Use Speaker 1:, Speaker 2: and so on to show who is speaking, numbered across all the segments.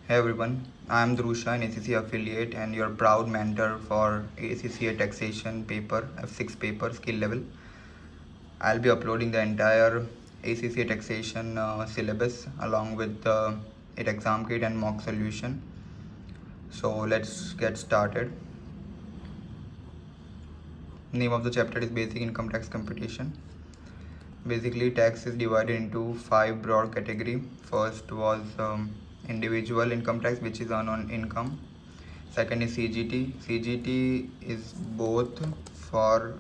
Speaker 1: Hey everyone, I am Drusha, an ACCA affiliate and your proud mentor for ACCA taxation paper, F6 paper skill level. I'll be uploading the entire ACCA taxation syllabus along with the exam kit and mock solution. So let's get started. Name of the chapter is Basic Income Tax Computation. Basically, tax is divided into 5 broad category. First was individual income tax, which is on income. Second is CGT. CGT is both for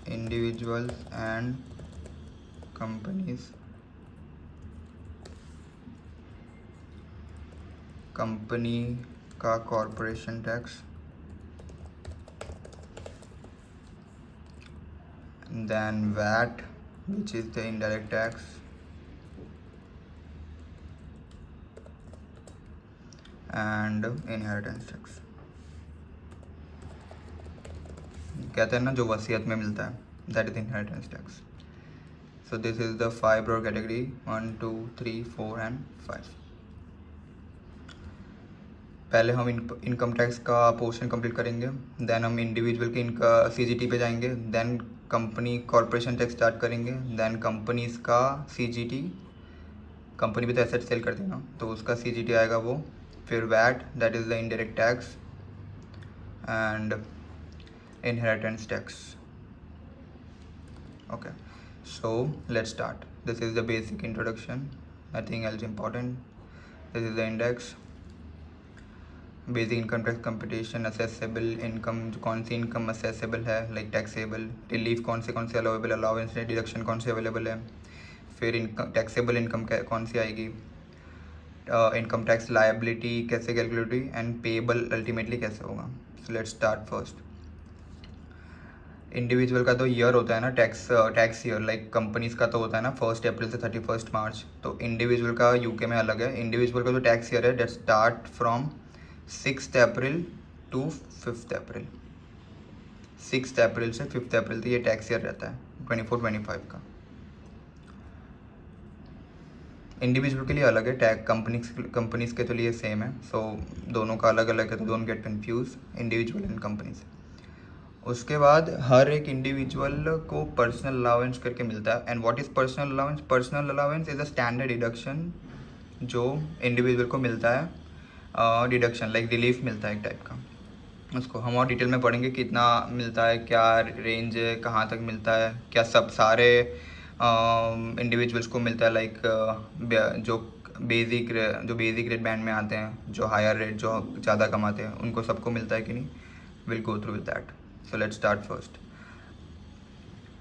Speaker 1: individuals and companies. Company का corporation tax, then VAT, which is the indirect tax, and inheritance tax. कहते हैं ना जो वसीयत में मिलता है, that is inheritance tax. So this is the 5 broad category 1, 2, 3, 4 and 5. पहले हम इनकम टैक्स का पोर्शन कंप्लीट करेंगे, देन हम इंडिविजुअल के इनका सीजीटी पे जाएंगे, then company corporation tax start करेंगे, देन कंपनीज का सीजीटी, कंपनी भी तो एसेट सेल करती है ना, तो उसका सीजीटी आएगा वो, फिर VAT that is the indirect tax and inheritance tax. Okay, so let's start. This is the basic introduction, nothing else important. This is the index. Basic income tax competition, assessable income, कौन सी income assessable है like taxable, relief कौन से allowable, allowance deduction कौन से available है, फिर income taxable income कौन सी आएगी, इनकम टैक्स लायबिलिटी कैसे कैलकुलेट हुई एंड पेएबल अल्टीमेटली कैसे होगा. सो लेट्स स्टार्ट फर्स्ट. इंडिविजुअल का तो ईयर होता है ना टैक्स ईयर, लाइक कंपनीज का तो होता है ना 1 अप्रैल से 31 मार्च. तो इंडिविजुअल का यूके में अलग है. इंडिविजुअल का जो टैक्स ईयर है date start from 6 April to 5 April. 6 April से 5 अप्रैल तक ये टैक्स ईयर रहता है 24-25 का. इंडिविजुअल के लिए अलग है, टैक्स कंपनीज के तो लिए सेम है. सो दोनों का अलग अलग है, तो don't get confuse individual and companies. उसके बाद हर एक इंडिविजुअल को पर्सनल अलाउंस करके मिलता है. And what is personal allowance? Personal allowance is a standard deduction जो इंडिविजुअल को मिलता है, डिडक्शन लाइक रिलीफ मिलता है एक टाइप का. उसको हम और डिटेल में पढ़ेंगे कितना मिलता है, क्या रेंज है, कहाँ तक मिलता है, क्या सब सारे इंडिविजुअल्स को मिलता है, लाइक जो बेसिक रेट बैंड में आते हैं, जो हायर रेट जो ज़्यादा कमाते हैं उनको सबको मिलता है कि नहीं. Will go through with that. So let's start first.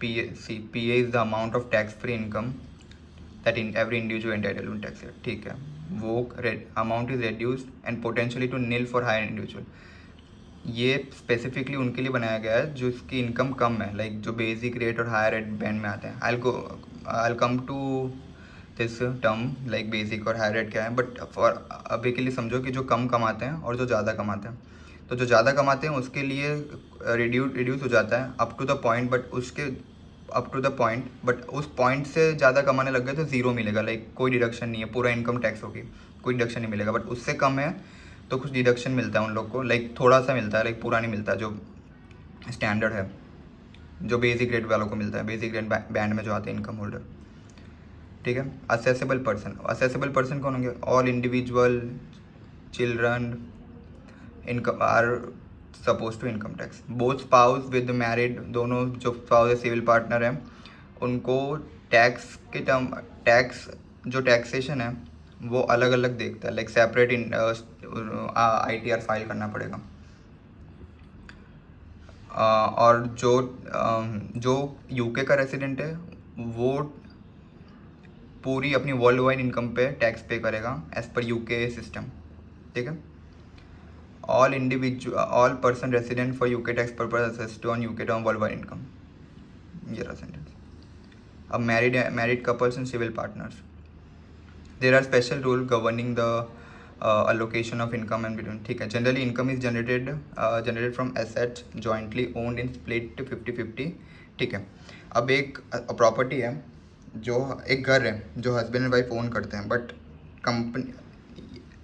Speaker 1: PA is the amount of tax free income that in every individual entitled to tax. ठीक है, वो amount is reduced and potentially to nil for higher individual. ये specifically उनके लिए बनाया गया है जो इसकी इनकम कम है, लाइक जो बेसिक रेट और हायर रेट बैंड में आते हैं. I come to this term like basic और हायर रेट क्या है, बट फॉर अभी के लिए समझो कि जो कम कमाते हैं और जो ज़्यादा कमाते हैं. तो जो ज़्यादा कमाते हैं उसके लिए रिड्यूस हो जाता है up to the point, but उस पॉइंट से ज़्यादा कमाने लग गए तो ज़ीरो मिलेगा, लाइक कोई डिडक्शन नहीं है, पूरा इनकम टैक्स होगी, कोई डिडक्शन नहीं मिलेगा. बट उससे कम है तो कुछ डिडक्शन मिलता है उन लोग को, लाइक थोड़ा सा मिलता है, लाइक पूरा नहीं मिलता. जो स्टैंडर्ड है, जो बेसिक रेट वालों को मिलता है, बेसिक रेट बैंड में जो आते हैं इनकम होल्डर. ठीक है. असेसेबल पर्सन कौन होंगे? All individual, children income are suppose to income tax. Both spouse with married, दोनों जो स्पाउस है सिविल पार्टनर हैं, उनको टैक्स के टैक्स जो टैक्सेशन है वो अलग अलग देखता है, लाइक सेपरेट ITR फाइल करना पड़ेगा. और जो यूके का रेसिडेंट है वो पूरी अपनी वर्ल्ड वाइड इनकम पे टैक्स पे करेगा एज पर यूके सिस्टम. ठीक है. all person resident for UK tax purpose assessed on UK term worldwide income. ये रहा सेंटेंस. अब married couples and civil partners, there are special rule governing the allocation of income and between. ठीक है. Generally income is generated from assets jointly owned in split 50-50. ठीक है. अब एक property है, जो एक घर है जो हस्बैंड एंड वाइफ ओन करते हैं, बट कंपनी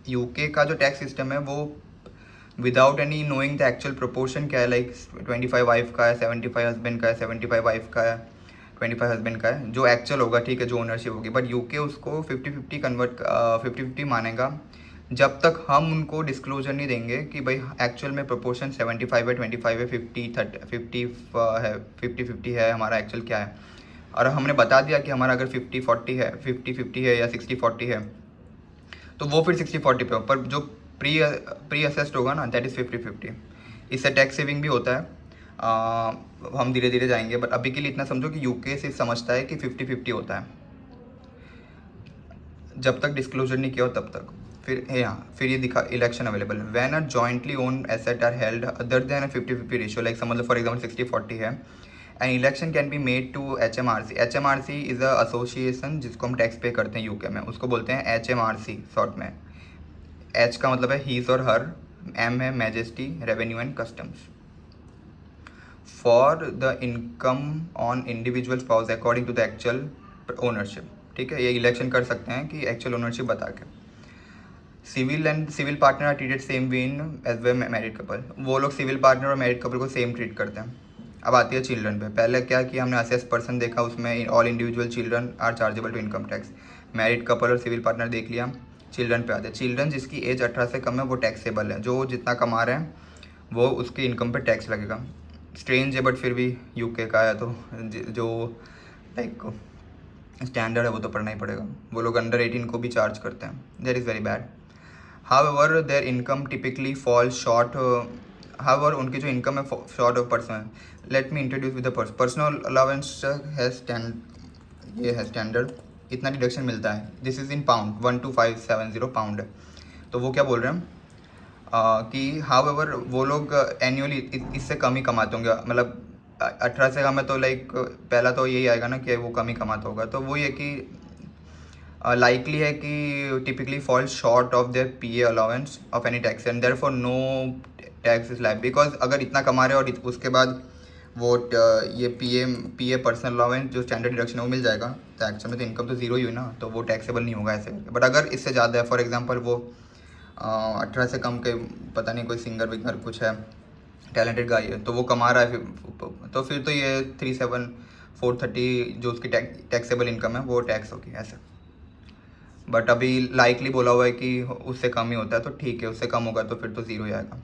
Speaker 1: यूके का जो टैक्स सिस्टम है वो without any knowing the actual proportion क्या है, लाइक 25 वाइफ का है, 75 हस्बैंड का है, 75 वाइफ का है, 25 हस्बैंड का है, जो एक्चुअल होगा, ठीक है, जो ओनरशिप होगी, बट यूके उसको 50-50 कन्वर्ट 50-50 मानेगा जब तक हम उनको डिस्क्लोजर नहीं देंगे कि भाई एक्चुअल में प्रोपोर्शन 75 है, 25 है, 50 है, हमारा एक्चुअल क्या है। और हमने बता दिया कि हमारा अगर 50-40 है, 50-50 है या 60-40 है, तो वो फिर 60-40 पे हो, पर जो प्री असेस्ड होगा ना, दैट इज़ 50-50। इससे टैक्स सेविंग भी होता है। हम धीरे धीरे जाएंगे, बट अभी के लिए इतना समझो कि यूके से समझता है कि 50-50 होता है, जब तक डिस्क्लोजर नहीं किया हो तब तक। फिर ये दिखा election available, when a jointly own asset are held other than a 50-50 ratio, like समझ लो फॉर एग्जाम्पल 60-40 है, and election can be made to HMRC। HMRC is a association जिसको हम टैक्स पे करते हैं यूके में, उसको बोलते हैं HMRC शॉर्ट में। H का मतलब है हीज और हर, M है majesty, revenue and customs. For the income on individual spouse according to the actual ownership, ठीक है, ये इलेक्शन कर सकते हैं कि एक्चुअल ओनरशिप बता के। Civil partner are treated same way in as way married couple, वो लोग सिविल पार्टनर और मैरिड कपल को सेम ट्रीट करते हैं। अब आती है चिल्ड्रन पे। पहले क्या किया हमने, असेस पर्सन देखा, उसमें all individual children are chargeable to income tax. Married couple और सिविल पार्टनर देख लिया। चिल्ड्रन पे आते हैं। चिल्ड्रन जिसकी एज 18 से कम है वो टैक्सेबल है, जो जितना कमा रहे हैं वो उसके इनकम पे टैक्स लगेगा। स्ट्रेंज है बट फिर भी यूके का है, तो जो लाइक स्टैंडर्ड है वो तो पढ़ना ही पड़ेगा। वो लोग अंडर 18 को भी चार्ज करते हैं, that is very bad. However there income typically fall short, however उनकी जो इनकम है short of personal. Let me introduce with the personal allowance ये है स्टैंडर्ड, इतना डिडक्शन मिलता है। This is in pound, 12570 pound है। तो वो क्या बोल रहे हैं कि हाउएवर वो लोग एनुअली इससे कम ही कमाते होंगे, मतलब 18 से कम है तो लाइक पहला तो यही आएगा ना कि वो कम ही कमाता होगा। तो वो ये कि likely है कि typically fall short of their PA allowance of any tax and therefore no tax is liable, because अगर इतना कमा रहे और उसके बाद वो ये PA पर्सनल अलाउंस जो स्टैंडर्ड डिडक्शन है वो मिल जाएगा, तो एक्चुअल में तो इनकम तो जीरो ही हुई ना, तो वो टैक्सेबल नहीं होगा ऐसे। बट अगर इससे ज़्यादा है, फॉर एग्जांपल वो 18 से कम के पता नहीं कोई सिंगर विंगर कुछ है, टैलेंटेड गाई है, तो वो कमा रहा है, तो फिर तो ये 37,430 जो उसकी टैक्सेबल इनकम है वो टैक्स होगी ऐसे। बट अभी लाइकली बोला हुआ है कि उससे कम ही होता है, तो ठीक है, उससे कम होगा तो फिर तो ज़ीरो ही आएगा।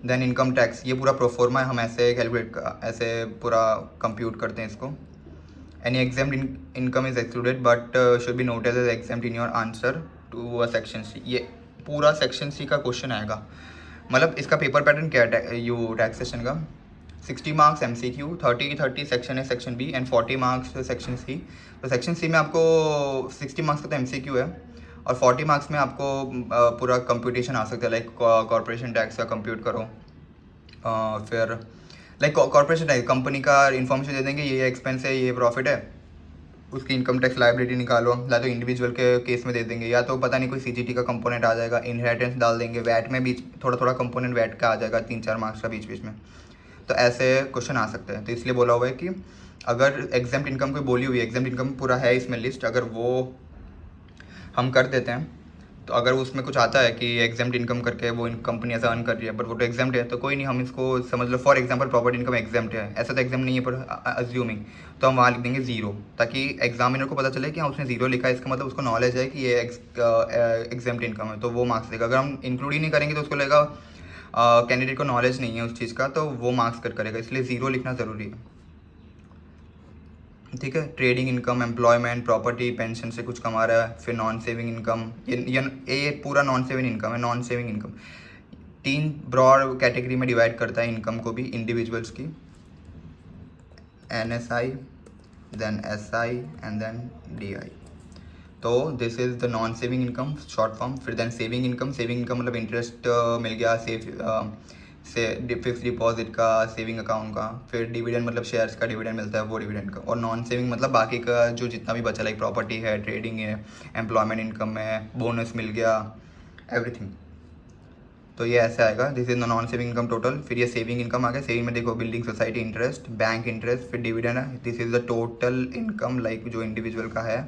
Speaker 1: देन इनकम टैक्स, ये पूरा प्रोफॉर्मा है, हम ऐसे कैलकुलेट ऐसे पूरा कंप्यूट करते हैं इसको। Any exempt income is excluded but should be noted as exempt in your answer to a section C. ये पूरा सेक्शन सी का क्वेश्चन आएगा। मतलब इसका पेपर पैटर्न क्या है यू टैक्सेशन का, 60 मार्क्स MCQ, 30 सेक्शन है section B, and 40 marks section C. तो सेक्शन सी में आपको 60 मार्क्स का तो MCQ है, और 40 मार्क्स में आपको पूरा कंप्यूटेशन आ सकता है, लाइक कॉर्पोरेशन टैक्स का कंप्यूट करो, फिर लाइक कॉर्पोरेशन टैक्स कंपनी का इन्फॉर्मेशन दे देंगे, ये एक्सपेंस है, ये प्रॉफिट है, उसकी इनकम टैक्स लाइबिलिटी निकालो, या तो इंडिविजुअल के केस में दे देंगे, या तो पता नहीं कोई CGT का कंपोनेंट आ जाएगा, इनहेरिटेंस डाल देंगे, वैट में बीच थोड़ा कंपोनेंट वैट का आ जाएगा 3-4 मार्क्स का बीच में। तो ऐसे क्वेश्चन आ सकते हैं, तो इसलिए बोला हुआ है कि अगर एग्जाम्ड इनकम कोई बोली हुई है, एग्जाम्ड इनकम पूरा है इसमें लिस्ट, अगर वो हम कर देते हैं, तो अगर उसमें कुछ आता है कि एग्जाम्ड इनकम करके वो कंपनी ऐसा अर्न कर रही है, बट वो तो एग्जाम्ड है, तो कोई नहीं, हम इसको समझ लो for example property income exempt है, ऐसा तो एग्जाम नहीं है पर अज्यूमिंग, तो हम वहाँ लिख देंगे 0, ताकि एग्जामिनर को पता चले कि हाँ उसने 0 लिखा है, इसका मतलब उसको नॉलेज है कि ये एग्जाम्ड इनकम है, तो वो मार्क्स देगा। अगर हम इंक्लूड ही नहीं करेंगे तो उसको लगेगा कैंडिडेट को नॉलेज नहीं है उस चीज़ का, तो वो मार्क्स कट करेगा, इसलिए 0 लिखना ज़रूरी है, ठीक है। Trading income, employment, property, pension से कुछ कमा रहा है, फिर नॉन सेविंग इनकम, ये पूरा नॉन सेविंग इनकम है। Non saving income 3 broad category में डिवाइड करता है इनकम को भी, इंडिविजुअल्स की, NSI, then SI and then DI। तो this is the non saving income short form. फिर then saving income, saving income मतलब इंटरेस्ट मिल गया फिक्स डिपॉजिट का, सेविंग अकाउंट का। फिर डिविडेंड मतलब शेयर्स का डिविडेंड मिलता है, वो डिविडेंड का। और नॉन सेविंग मतलब बाकी का जो जितना भी बचा, लाइक प्रॉपर्टी है, ट्रेडिंग है, एम्प्लॉयमेंट इनकम है, बोनस मिल गया, एवरीथिंग। तो ये ऐसे आएगा, this is non saving income total. फिर ये सेविंग इनकम आ गया, सेविंग में देखो building society interest, bank interest, फिर डिविडेंड है, this is the total income like जो इंडिविजुअल का है,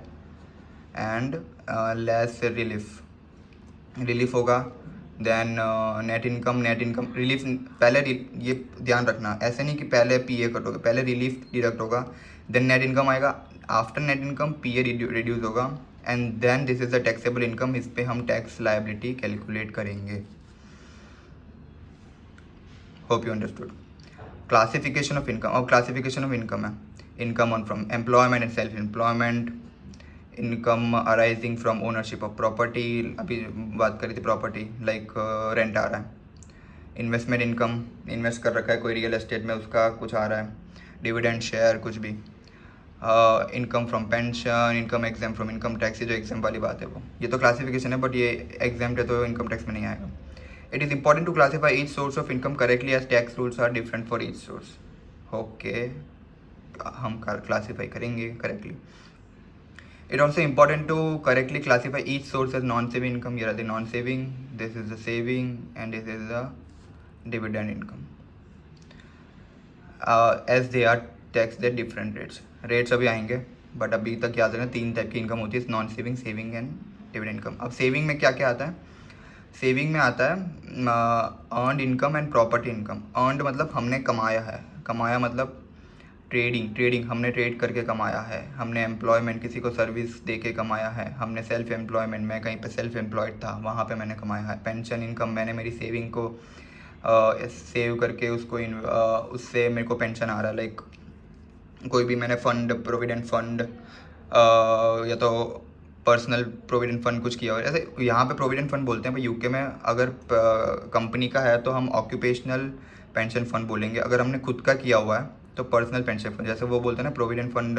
Speaker 1: एंड लेस रिलीफ रिलीफ होगा, देन नेट इनकम रिलीफ पहले ये ध्यान रखना, ऐसे नहीं कि पहले पीए कटोगे, पहले रिलीफ डिडक्ट होगा, देन नेट इनकम आएगा, after net income PA reduce होगा, and then this is the taxable income, इस पे हम टैक्स लायबिलिटी कैलकुलेट करेंगे। Hope you understood. Classification of income, अब क्लासिफिकेशन ऑफ इनकम है, income on from employment and self employment, income arising from ownership of property, अभी बात करी थी प्रॉपर्टी, लाइक रेंट आ रहा है, इन्वेस्टमेंट इनकम, इन्वेस्ट कर रखा है कोई रियल एस्टेट में, उसका कुछ आ रहा है, डिविडेंड शेयर कुछ भी, income from pension, income exam from income tax, जो एग्जाम वाली बात है वो, ये तो क्लासिफिकेशन है, बट ये एग्जाम है तो इनकम टैक्स में नहीं आएगा। It is important to classify each source of income correctly as tax rules are different for each source. Okay, हम क्लासीफाई करेंगे correctly. It also important to correctly classify each source as non-saving income. Here are the non-saving, this is the saving, and this is the dividend income. As they are taxed at different rates. Rates अभी आएंगे, but अभी तक याद रखना 3 type की income होती है, non saving, saving and dividend income. अब सेविंग में क्या क्या आता है? सेविंग में आता है earned income and property income. Earned मतलब हमने कमाया है, कमाया मतलब ट्रेडिंग हमने ट्रेड करके कमाया है, हमने एम्प्लॉयमेंट किसी को सर्विस दे के कमाया है, हमने सेल्फ एम्प्लॉयमेंट, मैं कहीं पे सेल्फ एम्प्लॉयड था वहाँ पे मैंने कमाया है। पेंशन इनकम, मैंने मेरी सेविंग को सेव करके उसको उससे मेरे को पेंशन आ रहा है, लाइक कोई भी मैंने फंड, प्रोविडेंट फंड या तो पर्सनल प्रोविडेंट फंड कुछ किया हो, ऐसे यहाँ पे प्रोविडेंट फंड बोलते हैं भाई। यूके में अगर कंपनी का है तो हम ऑक्यूपेशनल पेंशन फंड बोलेंगे, अगर हमने खुद का किया हुआ है तो पर्सनल पेंशन फंड, जैसे वो बोलते हैं ना provident fund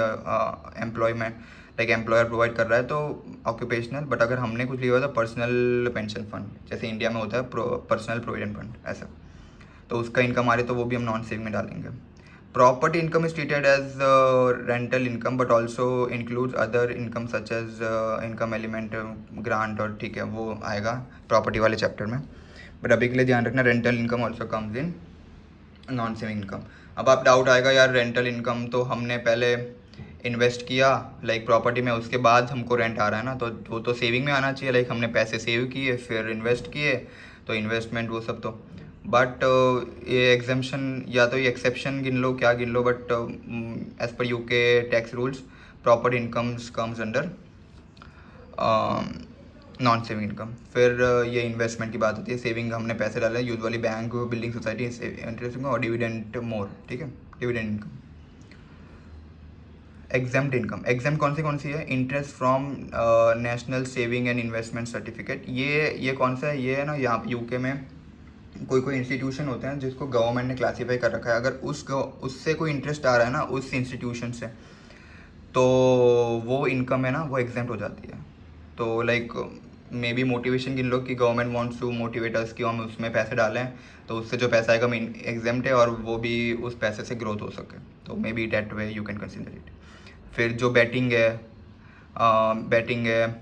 Speaker 1: employment, like employer provide कर रहा है तो ऑक्यूपेशनल, बट अगर हमने कुछ लिया हुआ तो पर्सनल पेंशन फंड, जैसे इंडिया में होता है पर्सनल प्रोविडेंट फंड ऐसा, तो उसका इनकम आ रही तो वो भी हम नॉन सेविंग में डालेंगे। Property income is treated as rental income but also includes other income such as income element, grant, और ठीक है वो आएगा प्रॉपर्टी वाले चैप्टर में, बट अभी के लिए ध्यान रखना rental income also comes in non saving income. अब आप डाउट आएगा यार रेंटल इनकम तो हमने पहले इन्वेस्ट किया लाइक प्रॉपर्टी में, उसके बाद हमको रेंट आ रहा है ना, तो वो तो सेविंग में आना चाहिए, लाइक हमने पैसे सेव किए फिर इन्वेस्ट किए तो इन्वेस्टमेंट वो सब तो, बट ये एग्जाम्शन या तो ये एक्सेप्शन गिन लो क्या गिन लो, but as per UK tax rules property incomes comes under non saving income. फिर ये इन्वेस्टमेंट की बात होती है, सेविंग हमने पैसे डाले usually bank, building society, interest और डिविडेंड मोर, ठीक है, dividend income. Examined income, exam कौन सी है? Interest from national saving and investment certificate. ये कौन सा है? ये है ना, यहाँ यूके में कोई इंस्टीट्यूशन होते हैं जिसको गवर्नमेंट ने क्लासीफाई कर रखा है, अगर उससे कोई इंटरेस्ट आ रहा है ना उस इंस्टीट्यूशन से, तो वो इनकम है ना वो एग्जाम्प्ट हो जाती है। तो लाइक मे बी मोटिवेशन गिन लो कि government wants to motivate us कि हम उसमें पैसे डालें, तो उससे जो पैसा आएगा एग्जाम्प्ट है और वो भी उस पैसे से ग्रोथ हो सके, तो may be that way you can consider it. फिर जो बैटिंग है,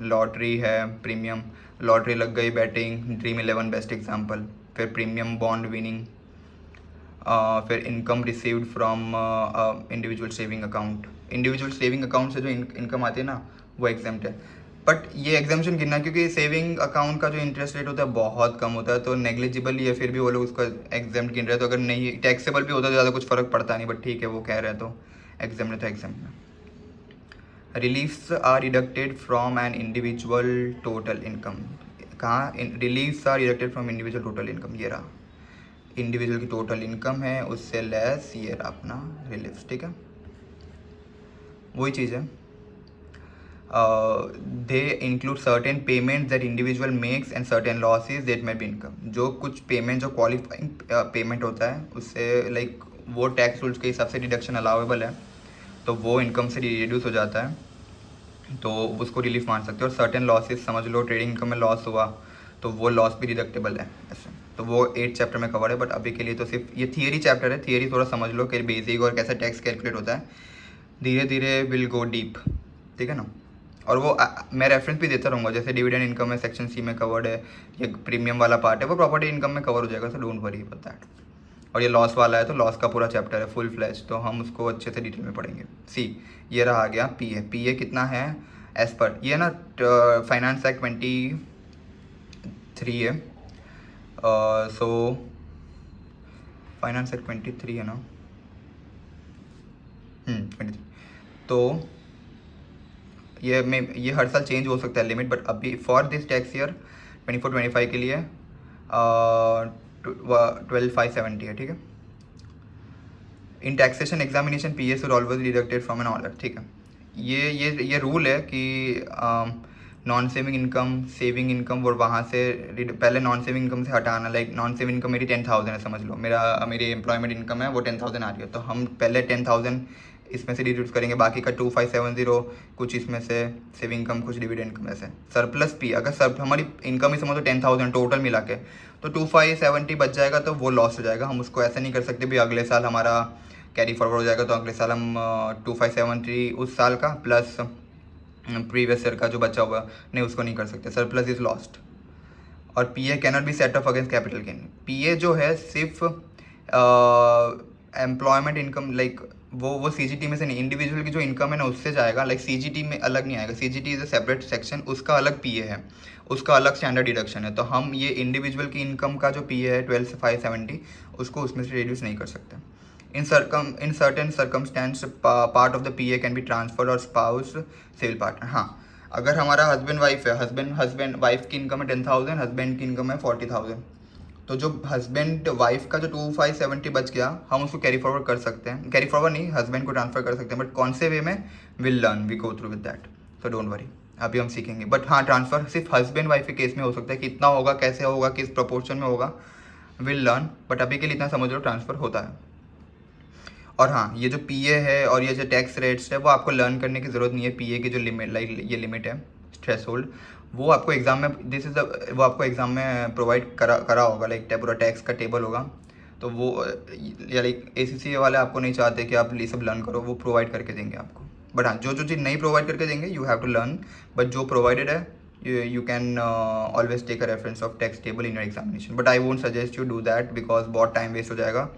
Speaker 1: लॉटरी है, प्रीमियम, लॉटरी लग गई, बैटिंग, ड्रीम 11 बेस्ट एग्जांपल, फिर प्रीमियम बॉन्ड विनिंग, फिर income received from individual saving account. Individual saving account से जो इनकम आती है ना वो एग्जाम्प्ट है, बट ये एग्जाम्पशन गिनना क्योंकि सेविंग अकाउंट का जो इंटरेस्ट रेट होता है बहुत कम होता है, तो नेग्लिजिबल ही है, फिर भी वो लोग उसका एग्जाम्प्ट गिन रहे हैं, तो अगर नहीं टैक्सेबल भी होता तो ज़्यादा कुछ फ़र्क पड़ता नहीं, बट ठीक है वो कह रहे हैं तो एग्जाम्प्ट है तो एग्जाम्प्ट में। Reliefs are deducted from an individual total income. कहाँ reliefs are deducted from individual total income? ये रहा, इंडिविजुअल की टोटल इनकम है उससे लेस ये रहा अपना रिलीफ्स, ठीक है, वही चीज़ है। They include certain payment that individual makes and certain losses that may be income. जो कुछ पेमेंट जो क्वालिफाइंग पेमेंट होता है उससे लाइक वो टैक्स रूल्स के हिसाब से डिडक्शन अलाउेबल है, तो वो इनकम से रिड्यूस हो जाता है, तो उसको रिलीफ मान सकते हो। और सर्टेन लॉसेज समझ लो, ट्रेडिंग इनकम में लॉस हुआ तो वो लॉस भी डिडक्टेबल है ऐसे, तो वो 8 चैप्टर में कवर है, बट अभी के लिए तो सिर्फ ये थियरी चैप्टर है। थियरी थोड़ा समझ लो कि बेसिक और कैसे टैक्स कैलकुलेट होता है, धीरे धीरे विल गो डीप, ठीक है ना। और वो मैं रेफरेंस भी देता रहूँगा, जैसे डिविडेंड इनकम में सेक्शन सी में कवर्ड है, ये प्रीमियम वाला पार्ट है वो प्रॉपर्टी इनकम में कवर हो जाएगा, सो डोंट वरी अबाउट दैट। और ये लॉस वाला है तो लॉस का पूरा चैप्टर है फुल फ्लैश, तो हम उसको अच्छे से डिटेल में पढ़ेंगे। सी ये रहा आ गया पीए। पीए कितना है एज पर ये ना फाइनेंस एक्ट 23 है। सो फाइनेंस एक्ट 23 है ना, 23। तो ये हर साल चेंज हो सकता है लिमिट, बट अभी फॉर दिस टैक्स ईयर 24-25 के लिए 12,570 है, ठीक है। In taxation examination P should always deducted from an order, ठीक है। ये रूल है कि non saving income, saving income वो वहाँ से पहले नॉन सेविंग इनकम से हटाना। लाइक नॉन सेविंग इनकम मेरी 10,000 है, समझ लो मेरी एम्प्लॉयमेंट इनकम है वो 10,000 आ रही है, तो हम पहले 10,000 इसमें से डिड्यूस करेंगे, बाकी का 2,570 कुछ इसमें से सेविंग इनकम, कुछ डिविडेंड इनकम में से सरप्लस पी। अगर हमारी इनकम ही समझ लो 10,000 टोटल मिला के, तो 2,570 बच जाएगा, तो वो लॉस हो जाएगा। हम उसको ऐसा नहीं कर सकते भी अगले साल हमारा कैरी फॉरवर्ड हो जाएगा, तो अगले साल हम 2,570 उस साल का प्लस प्रीवियस ईयर का जो बचा हुआ नहीं, उसको नहीं कर सकते। Surplus is lost. और P A cannot be set off against capital gain. P A जो है सिर्फ एम्प्लॉयमेंट इनकम, लाइक वो सी जी टी में से नहीं, इंडिविजुअल की जो इनकम है ना उससे जाएगा। लाइक सी जी टी में अलग नहीं आएगा, C G T is a separate section, उसका अलग पी ए है, उसका अलग स्टैंडर्ड डिडक्शन है। तो हम ये इंडिविजुअल की इनकम का जो पी ए है 12,570, उसको उसमें से रिड्यूस नहीं कर सकते। In certain circumstance, part of the PA can be transferred or spouse civil partner। हाँ, अगर हमारा हस्बैंड वाइफ है, हस्बैंड वाइफ की इनकम है 10,000, हस्बैंड की इनकम है 40,000, तो जो हस्बैंड वाइफ का जो 2,570 बच गया, हम उसको कैरी फॉरवर्ड कर सकते हैं। कैरी फॉरवर्ड नहीं, हस्बैंड को ट्रांसफर कर सकते हैं, बट कौन से वे में will learn, we go through with that, so don't worry, अभी हम सीखेंगे। बट हाँ, ट्रांसफर सिर्फ हस्बैंड वाइफ के केस में हो सकता है। कितना होगा, कैसे होगा, किस प्रोपोर्शन में होगा, विल लर्न, बट अभी के लिए इतना समझ लो ट्रांसफर होता है। और हाँ, ये जो पीए है और ये जो टैक्स रेट्स है वो आपको लर्न करने की ज़रूरत नहीं है। पीए की जो लिमिट, लाइक ये लिमिट है थ्रेशोल्ड, वो आपको एग्जाम में वो आपको एग्जाम में प्रोवाइड करा होगा। लाइक पूरा टैक्स का टेबल होगा, तो वो लाइक ACCA वाले आपको नहीं चाहते कि आप ये सब लर्न करो, वो प्रोवाइड करके देंगे आपको। बट हाँ, जो चीज़ नहीं प्रोवाइड करके देंगे you have to learn, but जो प्रोवाइडेड है you can always take a reference of tax table in your examination. But I won't suggest you do that, because बहुत टाइम वेस्ट हो जाएगा,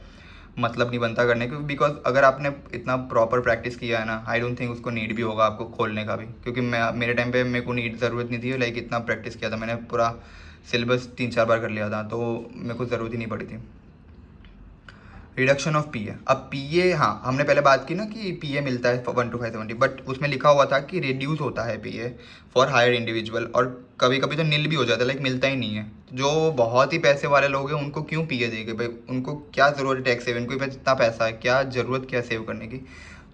Speaker 1: मतलब नहीं बनता करने का। बिकॉज अगर आपने इतना प्रॉपर प्रैक्टिस किया है ना, आई डोंट थिंक उसको नीड भी होगा आपको खोलने का भी, क्योंकि मेरे टाइम पे मेरे को नीड ज़रूरत नहीं थी। लाइक इतना प्रैक्टिस किया था मैंने, पूरा सिलेबस 3-4 बार कर लिया था, तो मेरे को ज़रूरत ही नहीं पड़ी थी। रिडक्शन ऑफ पीए। अब पीए, हाँ, हमने पहले बात की ना कि पीए मिलता है 1 to 570, बट उसमें लिखा हुआ था कि रिड्यूस होता है पीए फॉर हायर इंडिविजुअल, और कभी कभी तो नील भी हो जाता है, लाइक मिलता ही नहीं है। जो बहुत ही पैसे वाले लोग हैं उनको क्यों पीए देंगे भाई, उनको क्या ज़रूरत है टैक्स सेव, इनको इतना पैसा है, क्या ज़रूरत क्या सेव करने की।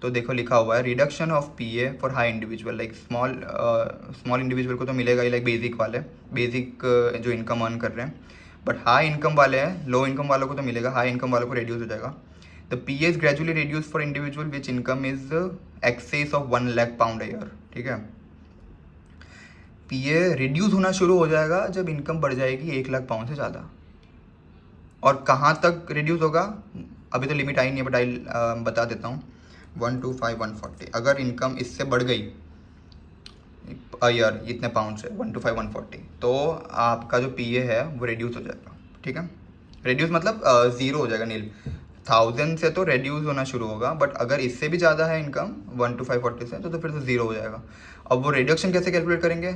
Speaker 1: तो देखो लिखा हुआ है reduction of PA for high individual, like small individual को तो मिलेगा ही, लाइक बेसिक जो इनकम अर्न कर रहे हैं। बट हाई इनकम वाले हैं, लो इनकम वालों को तो मिलेगा, हाई इनकम वालों को रिड्यूस हो जाएगा। The P is gradually reduce for individual which income is excess of 1 lakh pound year, ठीक है। पीए रिड्यूस होना शुरू हो जाएगा जब इनकम बढ़ जाएगी 1 लाख पाउंड से ज़्यादा। और कहाँ तक रिड्यूस होगा, अभी तो लिमिट आई नहीं है, बट आई बता देता हूँ। 125,140, अगर इनकम इससे बढ़ गई ईयर इतने पाउंड से 125,140, तो आपका जो पीए है वो रिड्यूस हो जाएगा, ठीक है। रिड्यूस मतलब ज़ीरो हो जाएगा, नील। 1,000 से तो रिड्यूस होना शुरू होगा, बट अगर इससे भी ज़्यादा है इनकम 125,140 से, तो फिर तो ज़ीरो हो जाएगा। अब वो रिडक्शन कैसे कैलकुलेट करेंगे,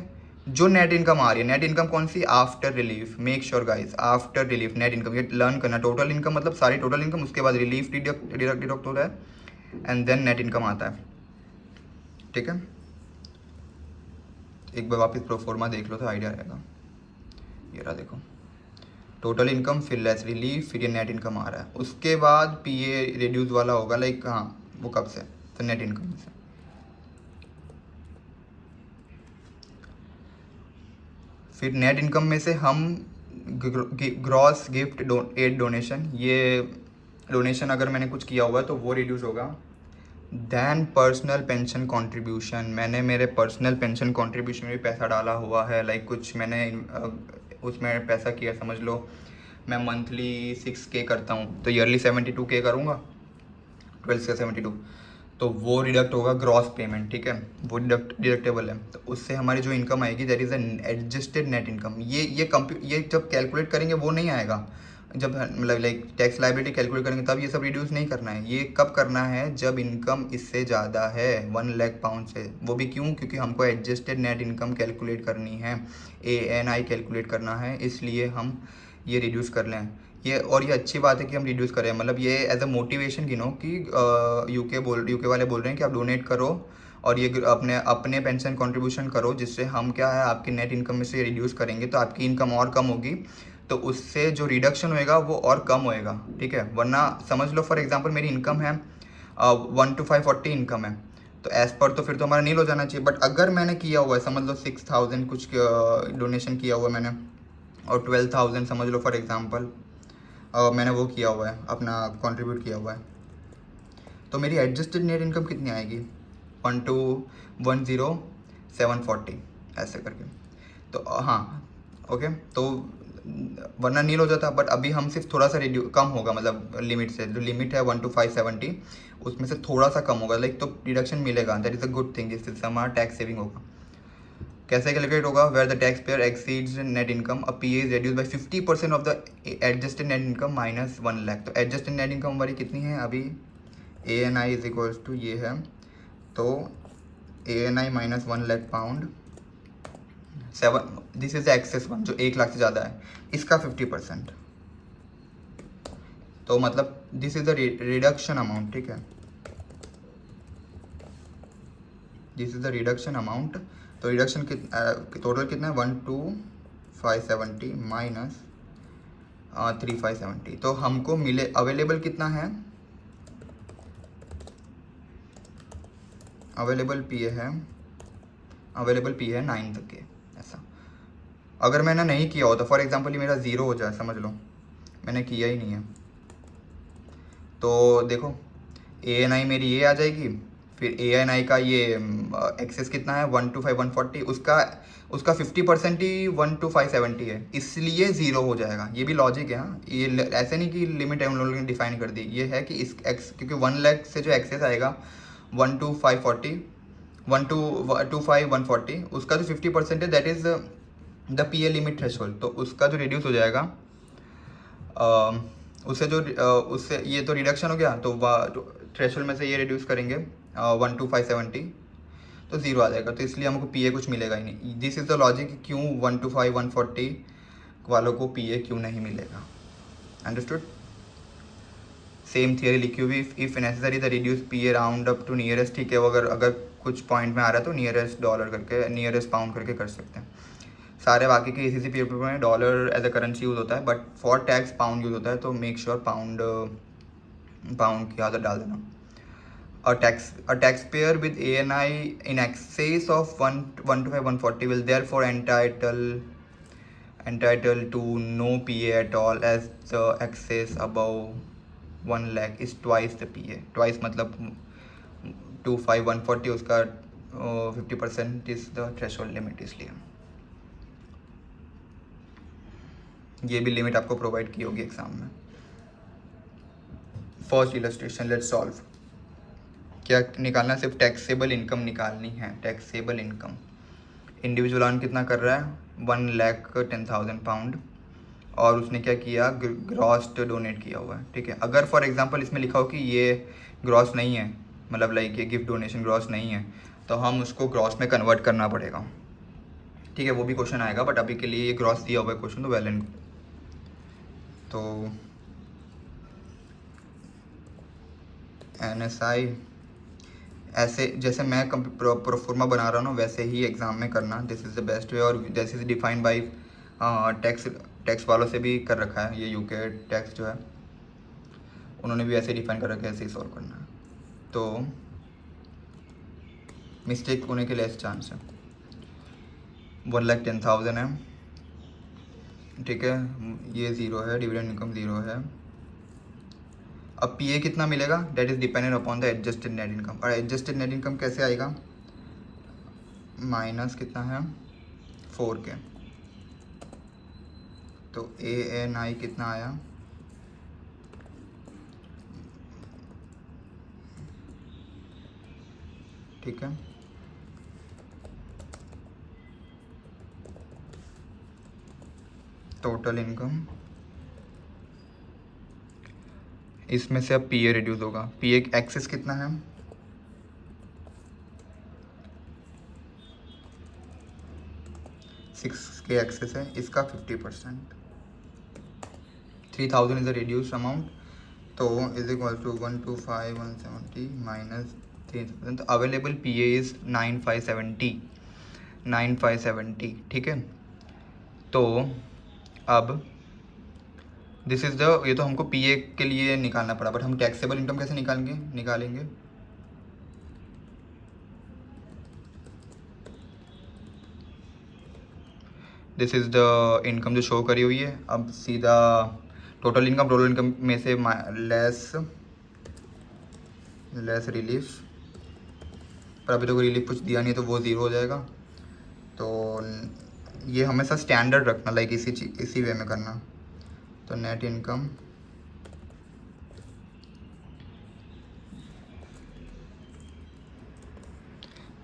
Speaker 1: जो नेट इनकम आ रही है, नेट इनकम कौन सी, after relief. Make sure guys, after relief net income, ये लर्न करना। टोटल इनकम मतलब सारी टोटल इनकम, उसके बाद रिलीफ डिडक्ट होता है, एंड देन नेट इनकम आता है, ठीक है। एक बार वापस प्रोफॉर्मा देख लो तो आइडिया रहेगा। ये रहा देखो, टोटल इनकम, फिर लेस रिलीफ, फिर ये नेट इनकम आ रहा है, उसके बाद पीए रिड्यूस वाला होगा। लाइक हाँ, वो कब से, तो नेट इनकम से। फिर नेट इनकम में से हम ग्रॉस गिफ्ट एड डोनेशन, ये डोनेशन अगर मैंने कुछ किया हुआ है तो वो रिड्यूस होगा। दैन पर्सनल पेंशन कंट्रीब्यूशन, मैंने मेरे पर्सनल पेंशन कंट्रीब्यूशन में भी पैसा डाला हुआ है। लाइक कुछ मैंने उसमें पैसा किया, समझ लो मैं मंथली 6K करता हूँ, तो ईयरली 72K करूँगा, 12 से 72, तो वो डिडक्ट होगा ग्रॉस पेमेंट, ठीक है, वो डिडक्टेबल है। तो उससे हमारी जो इनकम आएगी that is an adjusted net income. ये जब कैलकुलेट करेंगे वो नहीं आएगा, जब मतलब लाइक टैक्स लाइबिलिटी कैलकुलेट करेंगे तब ये सब रिड्यूस नहीं करना है। ये कब करना है, जब इनकम इससे ज़्यादा है 1 लाख पाउंड से। वो भी क्यों, क्योंकि हमको एडजस्टेड नेट इनकम कैलकुलेट करनी है, ANI कैलकुलेट करना है, इसलिए हम ये रिड्यूस कर लें। ये और ये अच्छी बात है कि हम रिड्यूस करें, मतलब ये एज अ मोटिवेशन गिनो कि यूके वाले बोल रहे हैं कि आप डोनेट करो और ये अपने अपने पेंशन कंट्रीब्यूशन करो, जिससे हम क्या है आपके नेट इनकम में से रिड्यूस करेंगे तो आपकी इनकम और कम होगी, तो उससे जो रिडक्शन होएगा वो और कम होएगा, ठीक है। वरना समझ लो फॉर एग्जांपल मेरी इनकम है 1 to 540 इनकम है, तो एज पर तो फिर तो हमारा नील हो जाना चाहिए। बट अगर मैंने किया हुआ है, समझ लो 6000 कुछ डोनेशन किया हुआ है मैंने, और 12,000 समझ लो फॉर एग्जांपल मैंने वो किया हुआ है, अपना कंट्रीब्यूट किया हुआ है, तो मेरी एडजस्टेड नेट इनकम कितनी आएगी 1,210,740 ऐसे करके। तो हाँ ओके, तो वरना नील हो जाता। बट अभी हम सिर्फ थोड़ा सा कम होगा, मतलब लिमिट से, जो लिमिट है 1 to 570 उसमें से थोड़ा सा कम होगा, लाइक तो डिडक्शन मिलेगा। That is a good thing, इससे हमारा टैक्स सेविंग होगा। कैसे कैलकुलेट होगा, where the tax payer exceeds net income a PA is reduced by 50% of the adjusted net income minus 1 lakh. तो एडजस्टेड नेट इनकम हमारी कितनी है अभी, ANI इज इक्वल्स टू ये है, तो ANI minus 1 lakh pound 7, this is the excess one जो 1 लाख से ज़्यादा है, इसका 50%। तो मतलब this is the reduction amount, ठीक है, this is the reduction amount. तो रिडक्शन टोटल कितना है 1,2,570 माइनस 3,570। तो हमको मिले अवेलेबल कितना है, अवेलेबल PA है, अवेलेबल PA है 9 तक के ऐसा। अगर मैंने नहीं किया होता, फॉर एग्जांपल ये मेरा 0 हो जाए, समझ लो मैंने किया ही नहीं है, तो देखो ANI मेरी ये आ जाएगी, फिर ANI का ये एक्सेस कितना है 1 to 5 140, उसका 50% ही 1 to 570 है, इसलिए 0 हो जाएगा। ये भी लॉजिक है, हाँ, ये ऐसे नहीं कि लिमिट है उन लोगों ने डिफाइन कर दी, ये है कि इस एक्स क्योंकि 1 लाख से जो एक्सेस आएगा 1 to 540 1 to 5 140, उसका जो 50% है that is the PA limit threshold, तो उसका जो रिड्यूस हो जाएगा उससे जो उससे ये तो रिडक्शन हो गया, तो थ्रेशोल्ड में से ये रिड्यूस करेंगे 1 to 570, तो 0 आ जाएगा। तो इसलिए हमको PA कुछ मिलेगा ही नहीं। दिस इज़ द लॉजिक क्यों 1 to 5 140 वालों को PA क्यों नहीं मिलेगा। अंडरस्टूड। सेम थियरी लिखी हुई, if necessary the reduce PA round up to nearest, ठीक है, वो अगर कुछ पॉइंट में आ रहा है तो नियरेस्ट डॉलर करके, नियरेस्ट पाउंड करके कर सकते हैं। सारे बाकी के ECC पेपर में dollar as a currency use होता है, but for tax pound use होता है, तो मेक श्योर पाउंड की आदत डाल देना। A taxpayer with ANI in excess of 1 to 5 140 will therefore entitled to no PA at all, as the excess above 1 lakh is twice the PA। twice मतलब 2 5 140 उसका 50% is the threshold limit, इसलिए ये भी limit आपको provide की होगी exam में। First illustration, let's solve. क्या निकालना, सिर्फ टैक्सेबल इनकम निकालनी है। टैक्सेबल इनकम, इंडिविजुअल अर्न कितना कर रहा है 1,10,000 पाउंड, और उसने क्या किया, ग्रॉस डोनेट किया हुआ है, ठीक है। अगर फॉर एग्जांपल इसमें लिखा हो कि ये ग्रॉस नहीं है, मतलब लाइक ये गिफ्ट डोनेशन ग्रॉस नहीं है, तो हम उसको ग्रॉस में कन्वर्ट करना पड़ेगा, ठीक है, वो भी क्वेश्चन आएगा। बट अभी के लिए ये ग्रॉस दिया हुआ है क्वेश्चन, तो वेल एंड। तो NSI ऐसे जैसे मैं प्रोफॉर्मा बना रहा हूँ ना, वैसे ही एग्ज़ाम में करना, this is the best way. और this is defined by tax वालों से भी कर रखा है, ये यूके टैक्स जो है उन्होंने भी ऐसे डिफाइन कर रखा है, ऐसे ही सॉल्व करना है, तो मिस्टेक होने के लेस चांस है। 1,10,000 है, ठीक है, ये 0 है, डिविडेंड इनकम 0 है। अब PA कितना मिलेगा, that is dependent upon the adjusted net income. और एडजस्टेड नेट इनकम कैसे आएगा, माइनस कितना है 4 के, तो ANI कितना आया, ठीक है, टोटल इनकम इसमें से अब पी ए रिड्यूस होगा। पी ए एक्सेस कितना है, 6 के एक्सेस है, इसका 50%, 3000 इज द रिड्यूस्ड अमाउंट, तो इज इक्वल टू 125,170 माइनस 3,000। तो अवेलेबल पी ए इज़ 9570, ठीक है। तो अब दिस इज़ द, ये तो हमको पी ए के लिए निकालना पड़ा, बट हम टैक्सेबल इनकम कैसे निकालेंगे। दिस इज़ द इनकम जो शो करी हुई है। अब सीधा टोटल इनकम में से लेस रिलीफ, पर अभी तो कोई रिलीफ कुछ दिया नहीं है तो वो ज़ीरो हो जाएगा। तो ये हमेशा स्टैंडर्ड रखना, लाइक इसी वे में करना। तो net income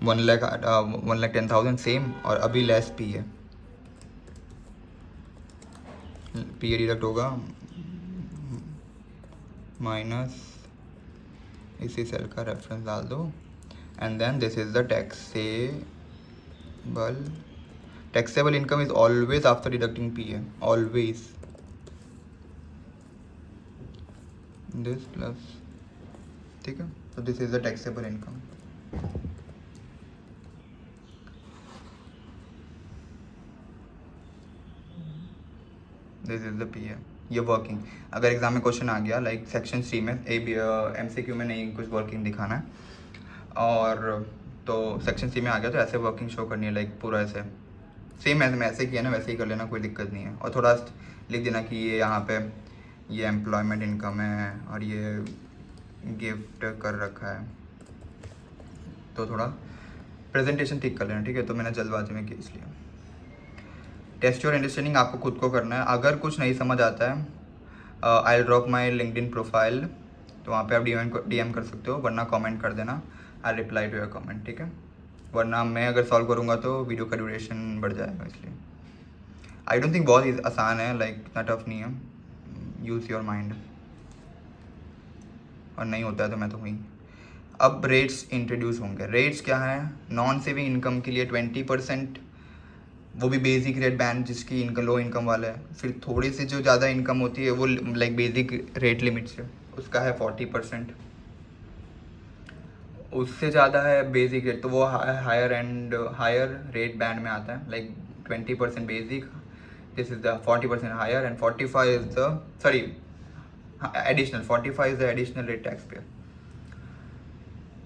Speaker 1: one lakh 10,000 same, और अभी लेस पी है, पी ए डिडक्ट होगा माइनस, इसी सेल का रेफरेंस डाल दो, and then this is the taxable income is always after deducting P A, always this plus, ठीक है। तो this is the taxable income. This is the P A. ये working, अगर एग्जाम में क्वेश्चन आ गया लाइक सेक्शन सी में MCQ में नहीं कुछ वर्किंग दिखाना है, और तो सेक्शन सी में आ गया तो ऐसे वर्किंग शो करनी है, लाइक पूरा ऐसे सेम ऐसे मैं ऐसे किया ना वैसे ही कर लेना, कोई दिक्कत नहीं है। और थोड़ा लिख देना कि ये यहाँ पे ये एम्प्लॉयमेंट इनकम है और ये गिफ्ट कर रखा है, तो थोड़ा प्रेजेंटेशन ठीक कर लेना, ठीक है। तो मैंने जल्दबाजी में किया इसलिए। टेस्ट योर अंडरस्टैंडिंग आपको खुद को करना है। अगर कुछ नहीं समझ आता है, आई ड्रॉप माई लिंक्डइन प्रोफाइल, तो वहाँ पे आप DM कर सकते हो, वरना कमेंट कर देना, I reply to your comment, ठीक है। वरना मैं अगर सॉल्व करूँगा तो वीडियो का ड्यूरेशन बढ़ जाएगा, इसलिए आई डोंट थिंक बहुत आसान है, लाइक इतना टफ नहीं है, यूज़ योर माइंड, और नहीं होता है तो मैं तो हुई। अब रेट्स इंट्रोड्यूस होंगे। रेट्स क्या है, नॉन सेविंग इनकम के लिए 20%, वो भी बेसिक रेट बैंड जिसकी इनकम लो इनकम वाला है। फिर थोड़ी सी जो ज़्यादा इनकम होती है वो लाइक बेसिक रेट लिमिट से, उसका है 40%। उससे ज़्यादा है बेसिक रेट, तो वो हायर रेट बैंड में आता है, like 20% basic, this is the 40% higher, and 45 is the additional 45 is the additional rate tax payer.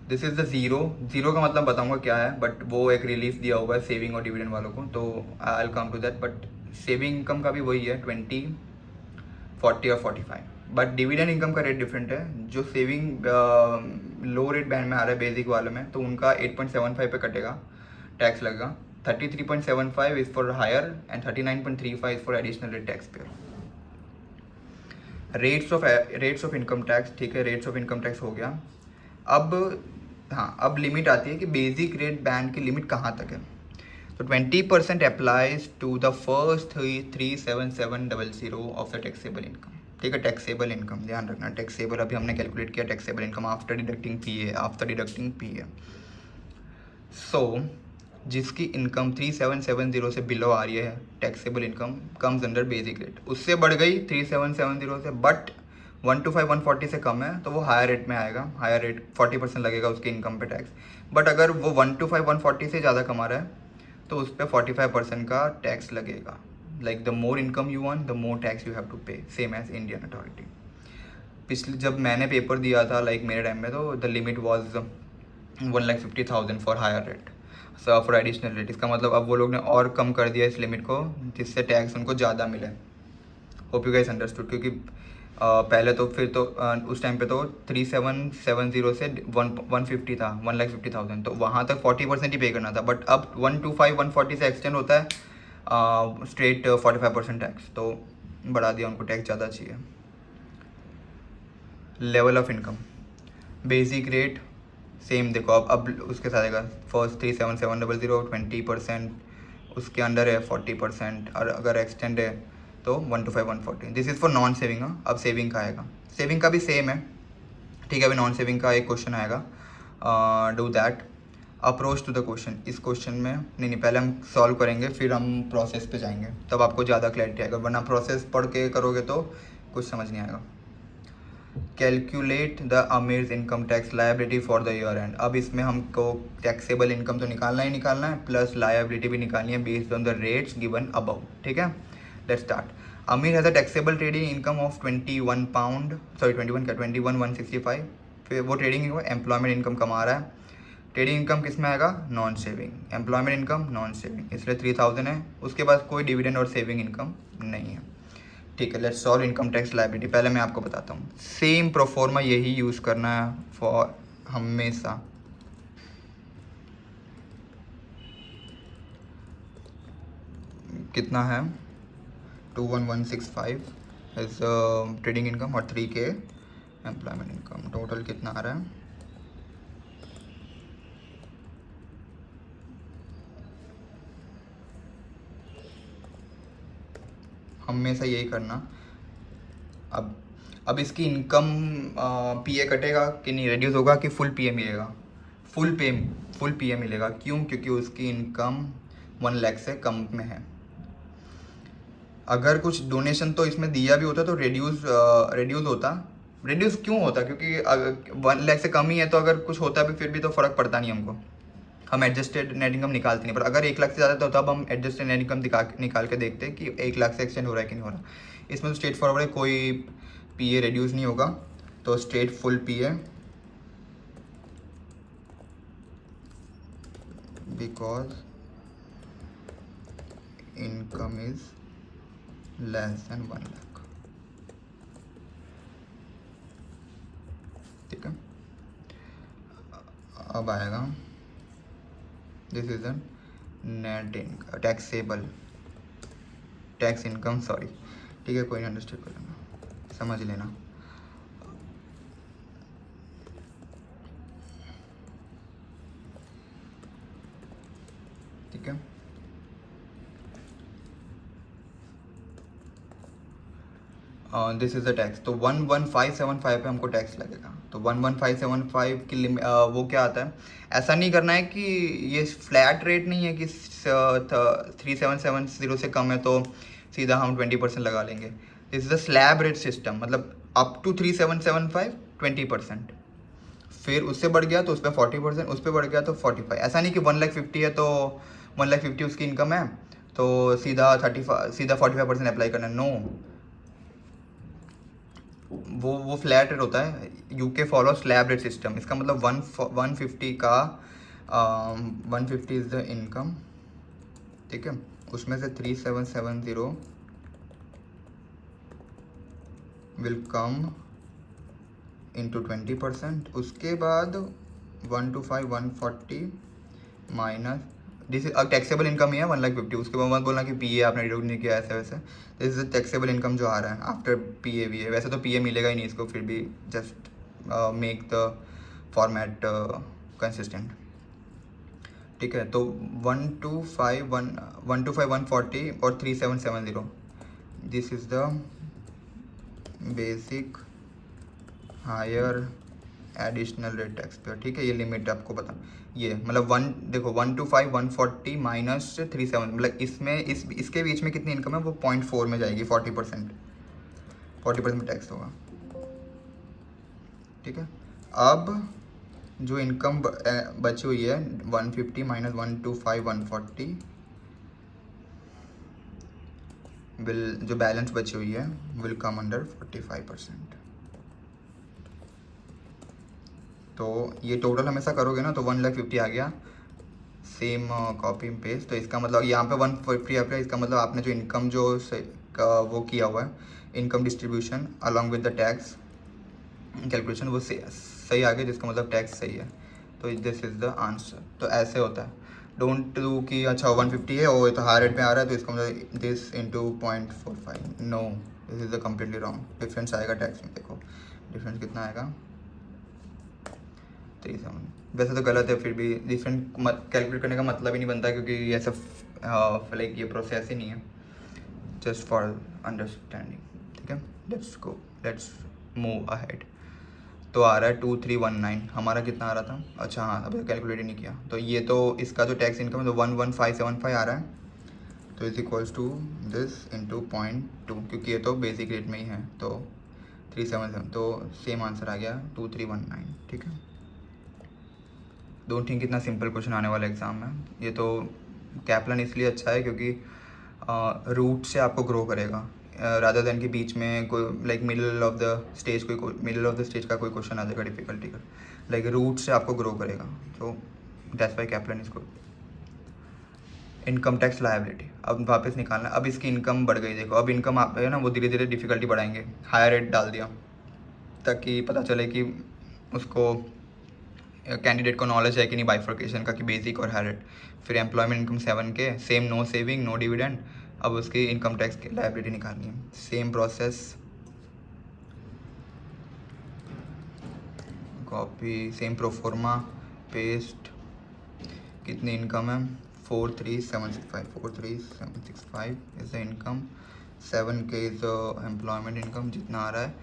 Speaker 1: This is the zero का मतलब बताऊंगा क्या है, बट वो एक रिलीफ दिया हुआ है सेविंग और डिविडेंड वालों को, तो I will come to that. But saving income का भी वही है 20, 40 और 45, बट डिविडेंड इनकम का रेट डिफरेंट है। जो सेविंग लो रेट बैंड में आ रहा है बेसिक वाले में, तो उनका 8.75 पे कटेगा, टैक्स लगेगा। 33.75 is for higher and 39.35 is for additional rate tax payer. Rates of income tax, ठीक है, रेट्स ऑफ इनकम टैक्स हो गया। अब हाँ, अब लिमिट आती है कि बेसिक रेट बैंड की लिमिट कहाँ तक है। तो 20% applies to the first 37700 of the taxable income, ठीक है। टैक्सेबल इनकम ध्यान रखना, टैक्सेबल अभी हमने कैलकुलेट किया taxable income after deducting P A. So जिसकी इनकम 3770 से बिलो आ रही है, taxable income comes under basic rate. उससे बढ़ गई 3770 से, बट 125 140 से कम है तो वो हायर रेट में आएगा, हायर रेट 40% लगेगा उसकी इनकम पे टैक्स। बट अगर वो 125 140 से ज़्यादा कमा रहा है तो उस पर 45% का टैक्स लगेगा। Like the more income you earn the more tax you have to pay, same as Indian authority. पिछले जब मैंने पेपर दिया था लाइक मेरे टाइम में, तो the limit was 1,50,000 for higher rate, for additional rate. इसका मतलब अब वो लोग ने और कम कर दिया इस लिमिट को, जिससे टैक्स उनको ज़्यादा मिले। होप यू गाइस अंडरस्टूड, क्योंकि पहले तो फिर तो उस टाइम पे तो 3770 से 150 था, 1,50,000, तो वहाँ तक 40% ही पे करना था। बट अब 125 140 से एक्सटेंड होता है स्ट्रेट 45% टैक्स, तो बढ़ा दिया उनको, टैक्स ज़्यादा चाहिए। Level of income, basic rate same देखो, अब उसके साथ आएगा फर्स्ट 37700 20%, उसके अंडर है 40%, और अगर एक्सटेंड है तो 125 140, this is for non saving. अब सेविंग का आएगा, सेविंग का भी सेम है, ठीक है। अभी नॉन सेविंग का एक क्वेश्चन आएगा, do that, approach to the question. इस क्वेश्चन में नहीं पहले हम सॉल्व करेंगे, फिर हम प्रोसेस पे जाएंगे, तब आपको ज़्यादा क्लैरिटी आएगा, वरना प्रोसेस पढ़ के करोगे तो कुछ समझ नहीं आएगा। Calculate the Amir's income tax liability for the year end. अब इसमें हमको टैक्सेबल इनकम तो निकालना ही निकालना है, प्लस लायबिलिटी भी निकालनी है based on the rates given above, ठीक है। Let's start. Amir has a taxable trading income of 21 pound, sorry 21 क्या, 21,165। फिर वो ट्रेडिंग एम्प्लॉयमेंट इनकम कमा रहा है। ट्रेडिंग इनकम किस में आएगा, non saving, employment income non saving, इसलिए 3000 है। उसके बाद कोई डिविडेंड और सेविंग इनकम नहीं है, ठीक है। Let's solve income tax liability. पहले मैं आपको बताता हूँ, सेम प्रोफॉर्मा यही यूज़ करना है फॉर हमेशा। कितना है, 21165 इज ट्रेडिंग इनकम और 3K एम्प्लॉयमेंट इनकम। टोटल कितना आ रहा है, हमेशा यही करना। अब इसकी इनकम पीए कटेगा कि नहीं, रिड्यूस होगा कि फुल पीए मिलेगा, फुल पीए मिलेगा। क्यों, क्योंकि उसकी इनकम 1 लाख से कम में है। अगर कुछ डोनेशन तो इसमें दिया भी होता तो रिड्यूस होता। रिड्यूस क्यों होता, क्योंकि अगर 1 लाख से कम ही है तो अगर कुछ होता भी फिर भी तो फ़र्क पड़ता नहीं हमको, हम एडजस्टेड नेट इनकम निकालते नहीं। पर अगर 1 लाख से ज़्यादा तो तब हम एडजस्टेड नेट इनकम निकाल के देखते हैं कि 1 लाख से एक्सटेंड हो रहा है कि नहीं हो रहा। इसमें तो स्ट्रेट फॉरवर्ड है, कोई पीए रिड्यूस नहीं होगा, तो straight full PA, because income is less than 1 lakh, ठीक है। अब आएगा, this is an net income, taxable tax income, sorry, ठीक है, कोई नहीं, अंडरस्टैंड कर लेना, समझ लेना। ठीक है, दिस इज़ द टैक्स। तो 11575 पे हमको टैक्स लगेगा। तो 11575 की लिमिट, वो क्या आता है, ऐसा नहीं करना है कि ये फ्लैट रेट नहीं है कि 3770 से कम है तो सीधा हम 20% लगा लेंगे। This is the slab rate system, मतलब अप टू 3775 20%, फिर उससे बढ़ गया तो उस पर 40%, उस पर बढ़ गया तो 45। ऐसा नहीं कि 1,50,000 है तो 1,50,000 उसकी इनकम है तो सीधा 45% अप्लाई करना, नो। वो फ्लैट रेट होता है, UK follow slab rate system. इसका मतलब 150 का 150 इज़ द इनकम, ठीक है, उसमें से 3770 विल कम इंटू 20%। उसके बाद 125 140 माइनस, दिस अब टैक्सेबल इनकम ही है 1,50,000। उसके बाद मत बोलना कि पीए आपने रिड्यूस नहीं किया, ऐसे वैसे। दिस इज टैक्सेबल इनकम जो आ रहा है आफ्टर पीए भी है, वैसे तो पीए मिलेगा ही नहीं इसको, फिर भी just make the format consistent, ठीक है। तो 125 140 और 3770, this is the basic higher additional rate tax pay, ठीक है। ये लिमिट आपको बता, ये मतलब देखो 125 140 माइनस 37, मतलब इसमें इसके बीच में कितनी इनकम है, वो 0.4 में जाएगी, 40% टैक्स होगा, ठीक है। अब जो इनकम बची हुई है 150 माइनस 125 140 जो बैलेंस बची हुई है विल कम अंडर 45%। तो ये टोटल हमेशा करोगे ना तो 1,50,000 आ गया, सेम कॉपी पेस्ट। तो इसका मतलब यहाँ पे 150 आ गया, इसका मतलब आपने जो इनकम जो वो किया हुआ है, income distribution along with the tax calculation, वो सही आ गया, जिसका मतलब टैक्स सही है। तो दिस इज़ द आंसर। तो ऐसे होता है, डोंट डू कि अच्छा 150 है और तो हाई रेट में आ रहा है तो इसका मतलब this into 0.45, no, this is the completely wrong. Difference आएगा टैक्स में, देखो डिफरेंस कितना आएगा, 37। वैसे तो गलत है, फिर भी डिफरेंट कैलकुलेट करने का मतलब ही नहीं बनता, क्योंकि ये सब लाइक ये प्रोसेस ही नहीं है। जस्ट फॉर अंडरस्टैंडिंग, ठीक है। Let's move ahead. तो आ रहा है 2319, हमारा कितना आ रहा था, अच्छा हाँ अभी कैलकुलेट ही नहीं किया। तो ये तो इसका जो टैक्स इनकम है तो 11575 आ रहा है, तो is equals to this into 0.2, क्योंकि ये तो बेसिक रेट में ही है, तो 377, तो सेम आंसर आ गया 2319, ठीक है। डोंट थिंक कितना सिंपल क्वेश्चन आने वाला एग्ज़ाम में। ये तो कैप्लन इसलिए अच्छा है क्योंकि रूट से आपको ग्रो करेगा, रादर देन कि बीच में कोई like middle of the stage का कोई क्वेश्चन आ जाएगा डिफिकल्टी का, लाइक रूट से आपको ग्रो करेगा, तो that's why Kaplan is good. Income tax liability अब वापस निकालना, अब इसकी इनकम बढ़ गई, देखो अब इनकम आप है ना वो धीरे धीरे डिफिकल्टी बढ़ाएंगे, हायर रेट डाल दिया ताकि पता चले कि उसको कैंडिडेट को नॉलेज है कि नहीं बाइफर्केशन का, कि बेसिक और हायर रेट। फिर employment income 7K, same, no saving no dividend, अब उसकी इनकम टैक्स की लायबिलिटी निकालनी है, same process, copy, same proforma, paste, कितनी इनकम है 43765 is the income, 7K is the employment income, जितना आ रहा है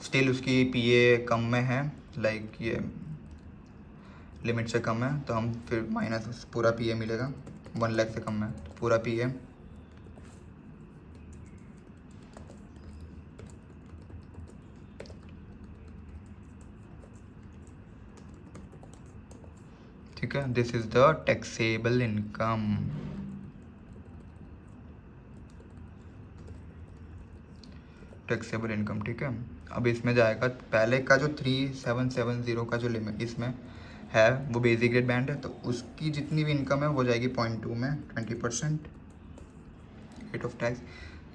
Speaker 1: स्टिल उसकी PA कम में है, लाइक ये लिमिट से कम है, तो हम फिर माइनस पूरा PA मिलेगा, 1 लाख से कम है तो पूरा PA, ठीक है। This is the taxable income, taxable income, ठीक है। अब इसमें जाएगा पहले का जो 3770 का जो लिमिट इसमें है वो बेसिक रेट बैंड है, तो उसकी जितनी भी इनकम है हो जाएगी 0.2 में 20% रेट ऑफ टैक्स।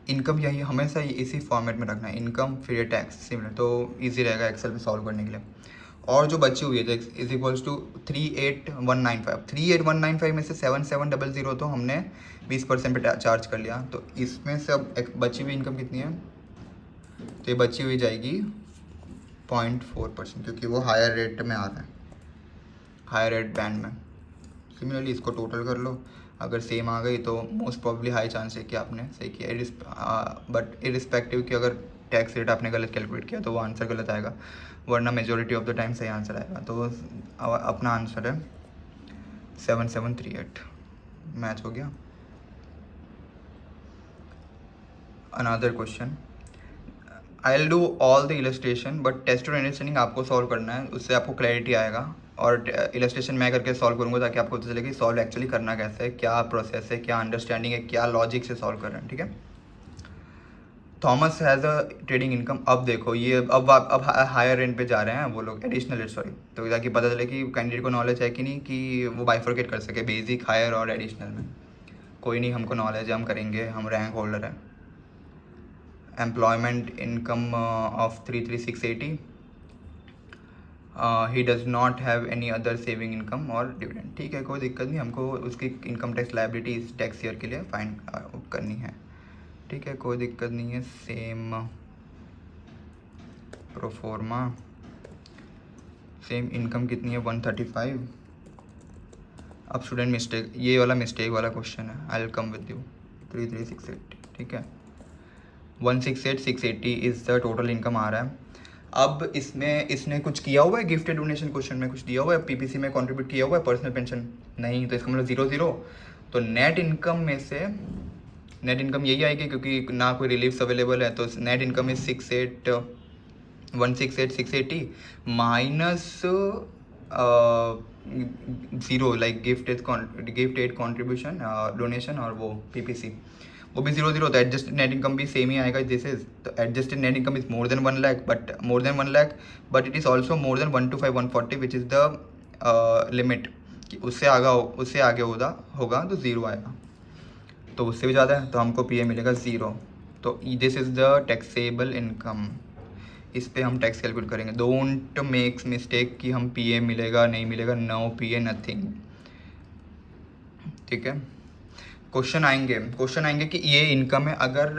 Speaker 1: इनकम यही हमेशा इसी फॉर्मेट में रखना है, इनकम फिर ये टैक्स सिमिलर, तो इजी रहेगा एक्सेल में सॉल्व करने के लिए। और जो बची हुई है इज इक्वल्स टू 38195 में से 7700 तो हमने 20% पे चार्ज कर लिया, तो इसमें से अब एक बची हुई इनकम कितनी है, तो ये बची हुई जाएगी 0.4%, क्योंकि वो हायर रेट में आ रहा है, हायर रेट बैंड में। सिमिलरली इसको टोटल कर लो, अगर सेम आ गई तो मोस्ट प्रॉब्ली हाई चांस है कि आपने सही किया, बट इरिस्पेक्टिव कि अगर टैक्स रेट आपने गलत कैलकुलेट किया तो वो आंसर गलत आएगा, वरना मेजोरिटी ऑफ द टाइम सही आंसर आएगा। तो अपना आंसर है 7738, मैच हो गया। Another question, I will do all the illustration but test और अंडरस्टैंडिंग आपको सॉल्व करना है, उससे आपको क्लैरिटी आएगा, और इलस्ट्रेशन मैं करके सॉल्व करूँगा ताकि आपको पता चले कि सॉल्व एक्चुअली करना कैसे है, क्या प्रोसेस है, क्या अंडरस्टैंडिंग है, क्या लॉजिक से सॉल्व कर रहे हैं, ठीक है। Thomas has a trading income, अब देखो ये अब हायर रेंट पे जा रहे हैं वो लोग, एडिशनल रेट सॉरी, तो ताकि पता चले कि कैंडिडेट को नॉलेज है कि नहीं, कि वो बाइफर्केट कर सके बेसिक, हायर और एडिशनल में। कोई नहीं, हमको नॉलेज है, हम करेंगे, हम रैंक होल्डर है। Employment income of 33680, he does not have any other saving income और डिविडेंड, ठीक है, कोई दिक्कत नहीं, हमको उसकी इनकम टैक्स लायबिलिटी इस टैक्स ईयर के लिए फाइंड करनी है, ठीक है, कोई दिक्कत नहीं है। सेम प्रोफॉर्मा, सेम इनकम कितनी है 135। अब स्टूडेंट मिस्टेक, ये वाला मिस्टेक वाला क्वेश्चन है, आई विल कम विद यू, 33680, ठीक है, 168680 इज़ द टोटल इनकम आ रहा है। अब इसमें इसने कुछ किया हुआ है, गिफ्टेड डोनेशन क्वेश्चन में कुछ दिया हुआ है, PPC में कंट्रीब्यूट किया हुआ है, पर्सनल पेंशन नहीं, तो इसका मतलब 0 तो नेट इनकम में से नेट इनकम यही आएगी, क्योंकि ना कोई रिलीफ्स अवेलेबल है, तो net income is 168,680 minus 0, like gift aid contribution donation और वो PPC वो भी 0 तो एडजस्टेड नेट इनकम भी सेम ही आएगा, दिस इज, तो adjusted net income is more than 1 lakh, but it is also more than 125 140 which is the limit, कि उससे आगे होगा तो 0 आएगा, तो उससे भी ज़्यादा है तो हमको PA मिलेगा 0, तो this is the taxable income, इस पे हम टैक्स कैलकुलेट करेंगे। डोंट मेक्स मिस्टेक कि हम PA मिलेगा नहीं मिलेगा, नो PA नथिंग, ठीक है। क्वेश्चन आएंगे कि ये इनकम है, अगर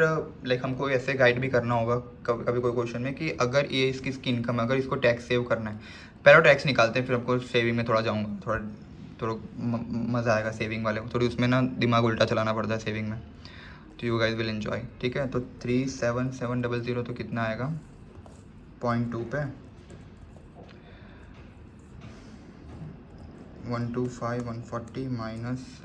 Speaker 1: लाइक हमको ऐसे गाइड भी करना होगा कभी कोई क्वेश्चन में कि अगर ये इसकी इनकम है, अगर इसको टैक्स सेव करना है, पहले टैक्स निकालते हैं, फिर आपको सेविंग में थोड़ा जाऊँगा, थोड़ा मज़ा आएगा सेविंग वाले को, थोड़ी उसमें ना दिमाग उल्टा चलाना पड़ता है सेविंग में। तो यू गाइज विल एन्जॉय। ठीक है, तो 37700 तो कितना आएगा 0.2 पे 125 minus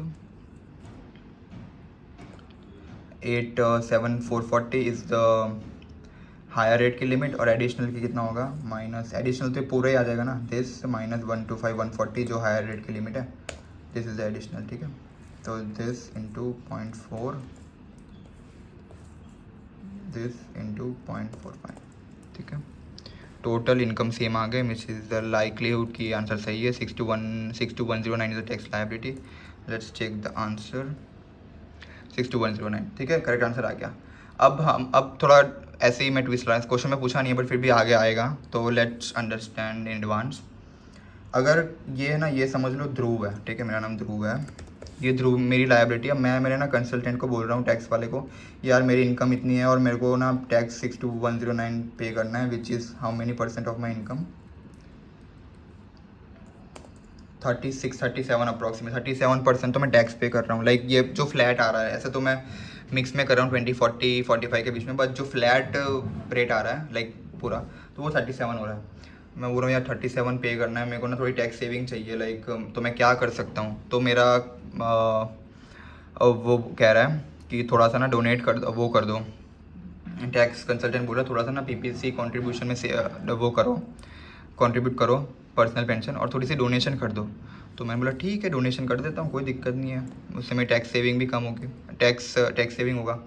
Speaker 1: 87440 is the higher rate की लिमिट, और एडिशनल की कितना होगा माइनस, एडिशनल तो पूरा ही आ जाएगा ना, दिस माइनस 125 जो हायर रेट की लिमिट है, दिस इज़ द एडिशनल। ठीक है, तो दिस इंटू 0.4, दिस इंटू 0.45। ठीक है, टोटल इनकम सेम आ गए, विच इज़ द लाइकलीहुड की आंसर सही है। 62109 is the tax liability. Let's check the answer. 62109, ठीक है, करेक्ट आंसर आ गया। अब थोड़ा ऐसे ही मैं ट्विस्ट रहा, इस क्वेश्चन में पूछा नहीं है बट फिर भी आगे आएगा, तो लेट्स अंडरस्टैंड इन एडवांस। अगर ये है ना, ये समझ लो ध्रुव है, ठीक है, मेरा नाम ध्रुव है, ये ध्रुव मेरी लायबिलिटी है। मैं मेरे ना कंसल्टेंट को बोल रहा हूँ, टैक्स वाले को, यार मेरी इनकम इतनी है और मेरे को ना टैक्स 62109 पे करना है, which is how many % of my income, 37 approximate 37% तो मैं टैक्स पे कर रहा हूँ। लाइक ये जो फ्लैट आ रहा है, ऐसे तो मैं मिक्स में कर रहा हूँ 20-40-45 के बीच में, बट जो फ्लैट रेट आ रहा है लाइक पूरा, तो वो 37 हो रहा है। मैं बोल रहा हूँ यार 37 पे करना है मेरे को ना, थोड़ी टैक्स सेविंग चाहिए लाइक, तो मैं क्या कर सकता हूँ। तो मेरा वो कह रहा है कि थोड़ा सा ना डोनेट कर दो, वो कर दो, टैक्स कंसल्टेंट बोल रहा है थोड़ा सा ना PPC कॉन्ट्रीब्यूशन में से वो करो, कंट्रीब्यूट करो पर्सनल पेंशन, और थोड़ी सी डोनेशन कर दो। तो मैंने बोला ठीक है डोनेशन कर देता हूँ, कोई दिक्कत नहीं है, उससे मेरी टैक्स सेविंग भी कम होगी, टैक्स सेविंग होगा।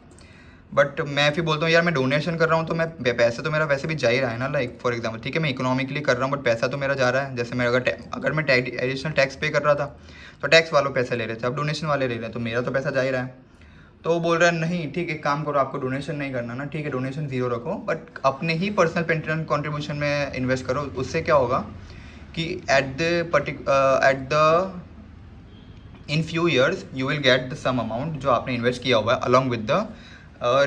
Speaker 1: बट मैं फिर बोलता हूँ यार मैं डोनेशन कर रहा हूँ तो मैं पैसे तो मेरा वैसे भी जा ही रहा है ना, लाइक फॉर एग्जांपल, ठीक है मैं इकोनॉमिकली कर रहा हूँ बट पैसा तो मेरा जा रहा है। जैसे मैं अगर मैं एडिशनल टैक्स पे कर रहा था तो टैक्स वालों पैसे ले रहे थे, अब डोनेशन वाले ले रहे हैं, तो मेरा तो पैसा जा ही रहा है। तो वो बोल रहा है नहीं ठीक है, एक काम करो, आपको डोनेशन नहीं करना ना, ठीक है डोनेशन 0 रखो, बट अपने ही पर्सनल पेंशन कॉन्ट्रीब्यूशन में इन्वेस्ट करो। उससे क्या होगा कि at the in few years you will get the sum amount जो आपने इन्वेस्ट किया हुआ है, along with the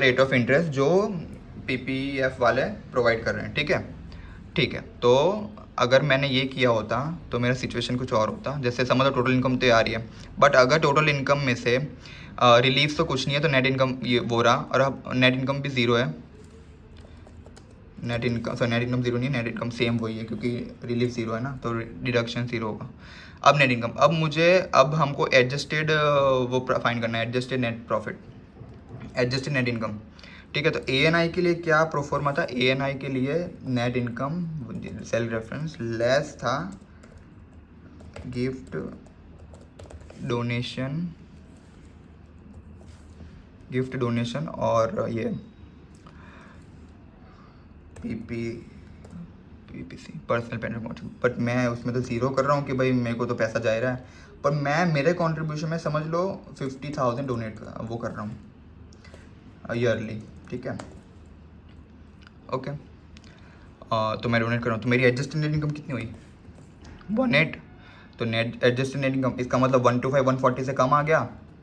Speaker 1: rate of interest जो PPF वाले प्रोवाइड कर रहे हैं। ठीक है, ठीक है, तो अगर मैंने ये किया होता तो मेरा सिचुएशन कुछ और होता। जैसे समझ लो टोटल इनकम तो आ रही है, बट अगर टोटल इनकम में से रिलीफ तो कुछ नहीं है, तो नेट इनकम ये वो रहा, और अब नेट इनकम भी 0 है। नेट इनकम 0 नहीं है, नेट इनकम सेम वही है क्योंकि रिलीफ 0 है ना, तो डिडक्शन 0 होगा। अब नेट इनकम, अब हमको एडजस्टेड वो फाइंड करना है, adjusted net profit, adjusted net income. ठीक है, तो ANI के लिए क्या प्रोफॉर्मा था, ANI के लिए net income cell reference less था गिफ्ट डोनेशन और ये PPC personal pension contribution. But मैं उसमें तो 0 कर रहा हूँ कि भाई मेरे को तो पैसा जा रहा है, पर मैं मेरे कंट्रीब्यूशन में समझ लो 50,000 डोनेट वो कर रहा हूँ ईयरली। ठीक है, ओके, तो मैं डोनेट कर रहा हूँ, तो मेरी एडजस्टेड नेट इनकम कितनी हुई 18। तो नेट एडजस्टेड नेट इनकम इसका मतलब 125-140 से कम आ गया,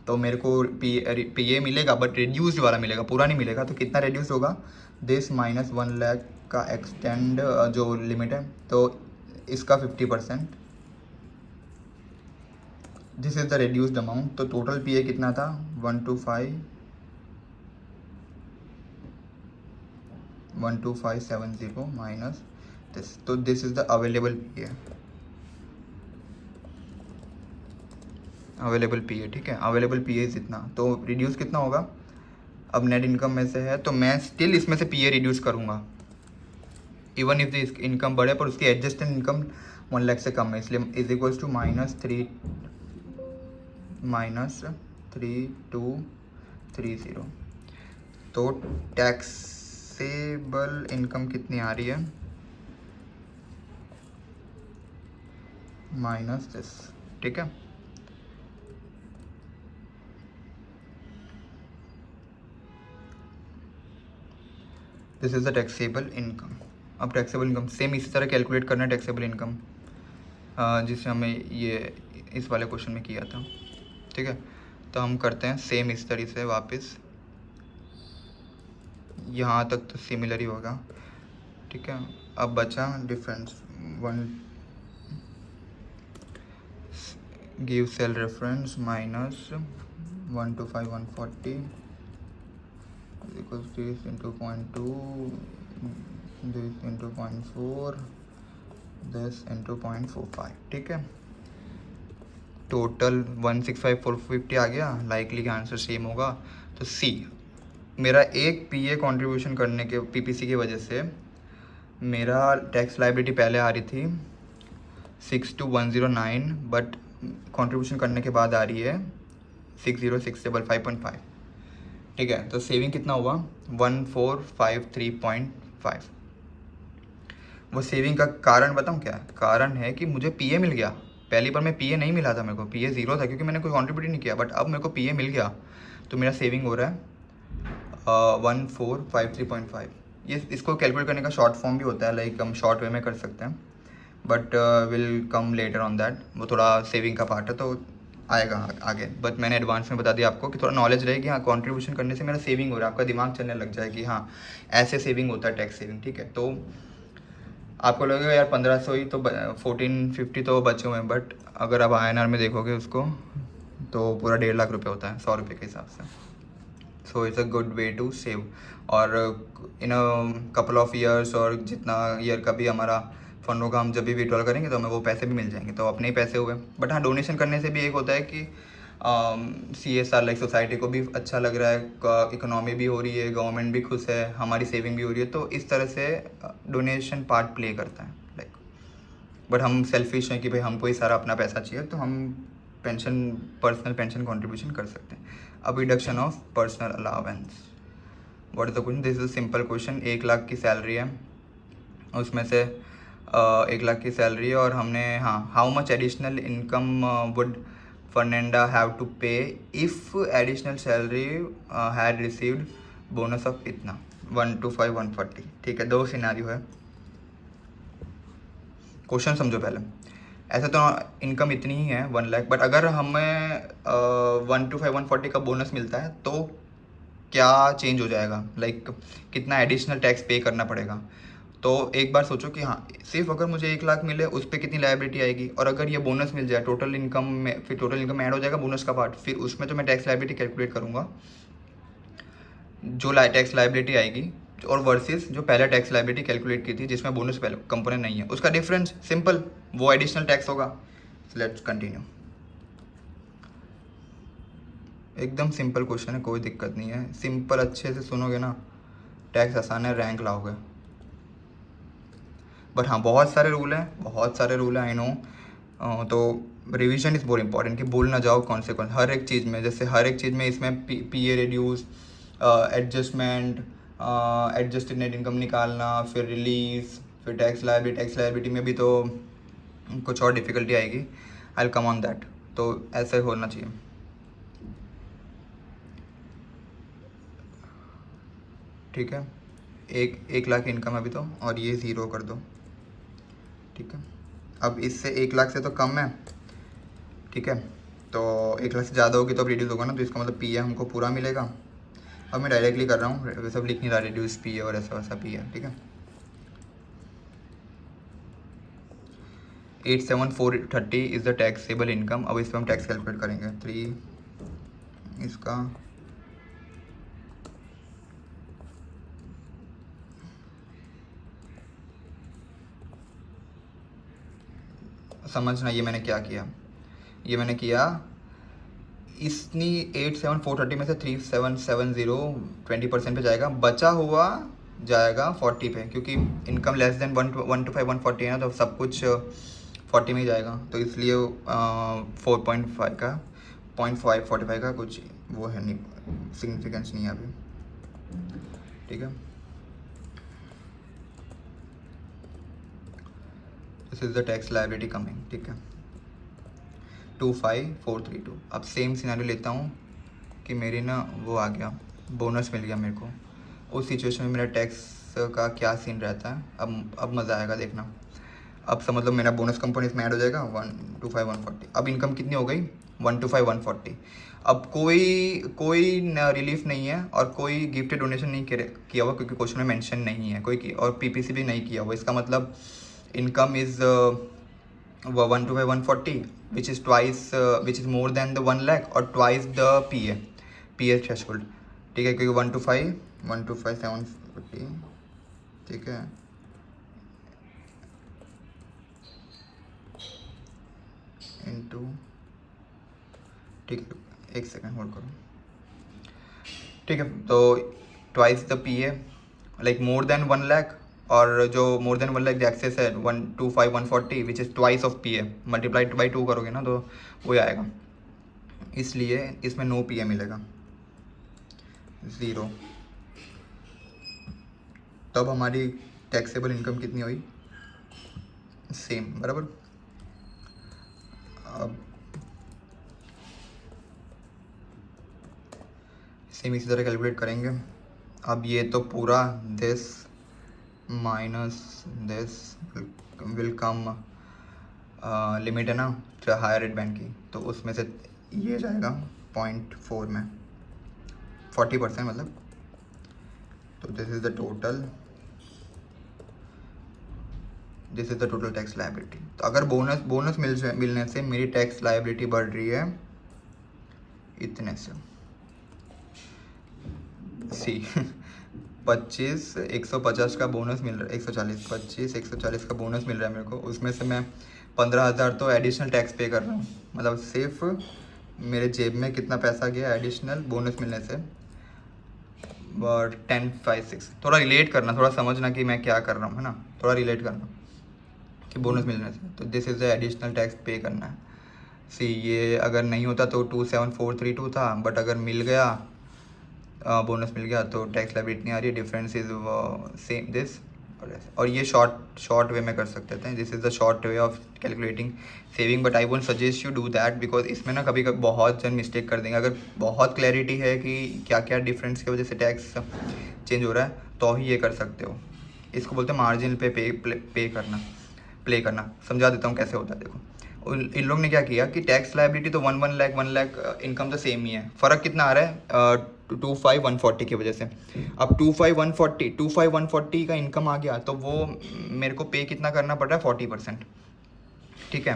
Speaker 1: तो मेरे को PA मिलेगा बट रिड्यूस्ड वाला मिलेगा, पूरा नहीं मिलेगा। तो कितना रिड्यूस होगा, दिस माइनस 1 लाख का एक्सटेंड जो लिमिट है, तो इसका 50%, this is the reduced amount. तो टोटल PA कितना था 12570 माइनस दिस, तो this is the available PA, ठीक है, अवेलेबल PA इतना, तो रिड्यूस कितना होगा, अब नेट इनकम में से है तो मैं स्टिल इसमें से PA रिड्यूस करूँगा इवन इफ द इनकम बढ़े, पर उसकी एडजस्टेड इनकम 1 लाख से कम है, इसलिए इज इक्वल्स टू -3230। तो टैक्सेबल इनकम कितनी आ रही है माइनस दिस। ठीक है, this is the taxable income. अब टैक्सेबल इनकम सेम इसी तरह कैलकुलेट करना है, टैक्सेबल इनकम जिसे हमें ये इस वाले क्वेश्चन में किया था। ठीक है, तो हम करते हैं सेम इस तरीके से वापस, यहाँ तक तो सिमिलर ही होगा। ठीक है, अब बचा difference, 1 give cell reference minus 125-140 equals this into 0.2, this into 0.4, this into 0.45, ठीक है। टोटल 165,450 आ गया। लाइकली का आंसर सेम होगा। तो सी, मेरा एक पीए कंट्रीब्यूशन करने के पीपीसी की वजह से मेरा टैक्स लाइबिलिटी पहले आ रही थी 62,109, बट कंट्रीब्यूशन करने के बाद आ रही है 60,655.5, ठीक है। तो सेविंग कितना हुआ 1453.5। वो सेविंग का कारण बताऊँ क्या है? कारण है कि मुझे पीए मिल गया। पहली बार में पीए नहीं मिला था मेरे को, पीए ज़ीरो था क्योंकि मैंने कोई कंट्रीब्यूट नहीं किया, बट अब मेरे को पीए मिल गया तो मेरा सेविंग हो रहा है 1453.5। ये इसको कैलकुलेट करने का शॉर्ट फॉर्म भी होता है, लाइक हम शॉर्ट वे में कर सकते हैं, but will come later on that. वो थोड़ा सेविंग का पार्ट है तो आएगा आगे, बट मैंने एडवांस में बता दिया आपको कि थोड़ा नॉलेज रहेगी। हाँ, कंट्रीब्यूशन करने से मेरा सेविंग हो रहा है, आपका दिमाग चलने लग जाए कि हाँ ऐसे सेविंग होता है टैक्स सेविंग, ठीक है। तो आपको लगेगा यार 1500 ही तो 1450 तो बचे हुए हैं, बट अगर आप INR में देखोगे उसको तो पूरा 1.5 लाख रुपये होता है 100 रुपये के हिसाब से। So it's a good way to save. और इन कपल ऑफ ईयर्स और जितना ईयर का भी हमारा फंड होगा, हम जब भी विड्रॉल करेंगे तो हमें वो पैसे भी मिल जाएंगे, तो अपने ही पैसे हुए। बट हाँ, डोनेशन करने से भी एक होता है कि CSR लाइक सोसाइटी को भी अच्छा लग रहा है, इकोनॉमी भी हो रही है, गवर्नमेंट भी खुश है, हमारी सेविंग भी हो रही है, तो इस तरह से डोनेशन पार्ट प्ले करता है लाइक। बट हम सेल्फिश हैं कि भाई हमको ही सारा अपना पैसा चाहिए, तो हम पर्सनल पेंशन कंट्रीब्यूशन कर सकते हैं। अब reduction of personal allowance, what is the question? This is a simple question. 1 lakh की सैलरी है, उसमें से 1 लाख की सैलरी है, और हमने हाँ, how much additional income would Fernanda have to pay if additional salary had received bonus of इतना 125,140, ठीक है। 2 सिनेरियो है, क्वेश्चन समझो पहले। ऐसा तो इनकम इतनी ही है 1 लाख, बट अगर हमें 125,140 का बोनस मिलता है तो क्या चेंज हो जाएगा, लाइक कितना एडिशनल टैक्स पे करना पड़ेगा। तो एक बार सोचो कि हाँ, सिर्फ अगर मुझे 1 लाख मिले उस पर कितनी लायबिलिटी आएगी, और अगर ये बोनस मिल जाए टोटल इनकम में, फिर टोटल इनकम में ऐड हो जाएगा बोनस का पार्ट, फिर उसमें तो मैं टैक्स लायबिलिटी कैलकुलेट करूँगा, जो टैक्स लायबिलिटी आएगी और वर्सेस जो पहले टैक्स लायबिलिटी कैलकुलेट की थी जिसमें बोनस पहले कंपोनेंट नहीं है, उसका डिफरेंस सिंपल, वो एडिशनल टैक्स होगा। Let's continue. एकदम सिंपल क्वेश्चन है, कोई दिक्कत नहीं है, सिंपल अच्छे से सुनोगे ना टैक्स आसान है, रैंक लाओगे। बट हाँ, बहुत सारे रूल हैं आई नो, तो रिवीजन इज़ बहुत इंपॉर्टेंट कि भूल ना जाओ कॉन्सिक्वेंस हर एक चीज़ में। जैसे हर एक चीज़ में इसमें PA reduce, adjustment, adjusted net income निकालना, फिर रिलीज, फिर टैक्स लायबिलिटी में भी तो कुछ और डिफ़िकल्टी आएगी। आई विल कम ऑन दैट, तो ऐसा ही होना चाहिए, ठीक है। 1 लाख इनकम अभी तो, और ये 0 कर दो, ठीक है। अब इससे 1 लाख से तो कम है, ठीक है, तो 1 लाख से ज़्यादा होगी तो अब रिड्यूस होगा ना, तो इसका मतलब पी है हमको पूरा मिलेगा। अब मैं डायरेक्टली कर रहा हूँ, सब लिख नहीं रहा, रिड्यूस पी है और ऐसा वैसा पी है, ठीक है। 87,430 इज़ द टैक्सेबल इनकम। अब इस पर हम टैक्स कैलकुलेट करेंगे। 3 इसका समझना, ये मैंने क्या किया, ये मैंने किया इतनी 87,430 में से 3,770 20% पे जाएगा, बचा हुआ जाएगा 40 पे, क्योंकि इनकम लेस देन 125,140 है ना, तो सब कुछ 40 में ही जाएगा, तो इसलिए 4.5 का 0.545 का कुछ वो है नहीं, सिग्निफिकेंस नहीं है अभी, ठीक है। This is the tax liability coming, ठीक है, 25,432। अब सेम सिनेरियो लेता हूँ कि मेरी ना वो आ गया, बोनस मिल गया मेरे को, उस सिचुएशन में मेरा टैक्स का क्या सीन रहता है। अब मज़ा आएगा देखना। अब समझ लो मेरा बोनस कंपोनेंट में ऐड हो जाएगा 125,140। अब इनकम कितनी हो गई 125,140। अब कोई रिलीफ नहीं है और कोई गिफ्ट डोनेशन नहीं किया हुआ, क्योंकि क्वेश्चन में मेंशन नहीं है कोई, और पीपीसी भी नहीं किया हुआ। इसका मतलब income is 125,140 which is twice which is more than the 1 lakh or twice the PA threshold, ठीक है, क्योंकि 125 740, ठीक है, इंटू, ठीक है, एक सेकेंड होल्ड करो, ठीक है। तो twice the P A, like more than 1 lakh, और जो मोर देन 1 लाख एक्सेस है 125 140 which is twice of P A, multiplied by 2 करोगे ना तो वो आएगा, इसलिए इसमें नो पी ए मिलेगा, 0। तब हमारी टैक्सेबल इनकम कितनी हुई, सेम, बराबर। अब सेम इसी तरह कैलकुलेट करेंगे। अब ये तो पूरा this minus this will come, limit है ना हायर रेट बैंड की, तो उसमें से ये जाएगा 0.4 में 40% मतलब, तो this is the total, this is the total tax liability. तो अगर बोनस मिलने से मेरी टैक्स लायबिलिटी बढ़ रही है इतने से, सी 25 150 का बोनस मिल रहा है, 140 25 140 का बोनस मिल रहा है मेरे को, उसमें से मैं 15,000 तो एडिशनल टैक्स पे कर रहा हूँ, मतलब सिर्फ मेरे जेब में कितना पैसा गया एडिशनल बोनस मिलने से, और 10 5 6, थोड़ा रिलेट करना, थोड़ा समझना कि मैं क्या कर रहा हूँ, है ना, थोड़ा रिलेट करना कि बोनस मिलने से, तो this is the additional tax पे करना है। सी ये अगर नहीं होता तो 27432 था, बट अगर मिल गया बोनस मिल गया तो टैक्स लायबिलिटी नहीं आ रही है, डिफरेंस इज सेम दिस, और ये शॉर्ट वे में कर सकते थे, this is the short way of calculating saving, but I won't suggest you do that, because इसमें ना कभी कभी बहुत जन मिस्टेक कर देंगे। अगर बहुत क्लैरिटी है कि क्या क्या डिफरेंस की वजह से टैक्स चेंज हो रहा है तो ही ये कर सकते हो, इसको बोलते हैं मार्जिन पे प्ले करना। समझा देता हूँ कैसे होता है। देखो इन लोग ने क्या किया कि टैक्स लायबिलिटी तो 1 लाख इनकम तो सेम ही है, फ़र्क कितना आ रहा है 25 140 की वजह से। अब 25 140 का इनकम आ गया तो वो मेरे को पे कितना करना पड़ रहा है 40%, ठीक है।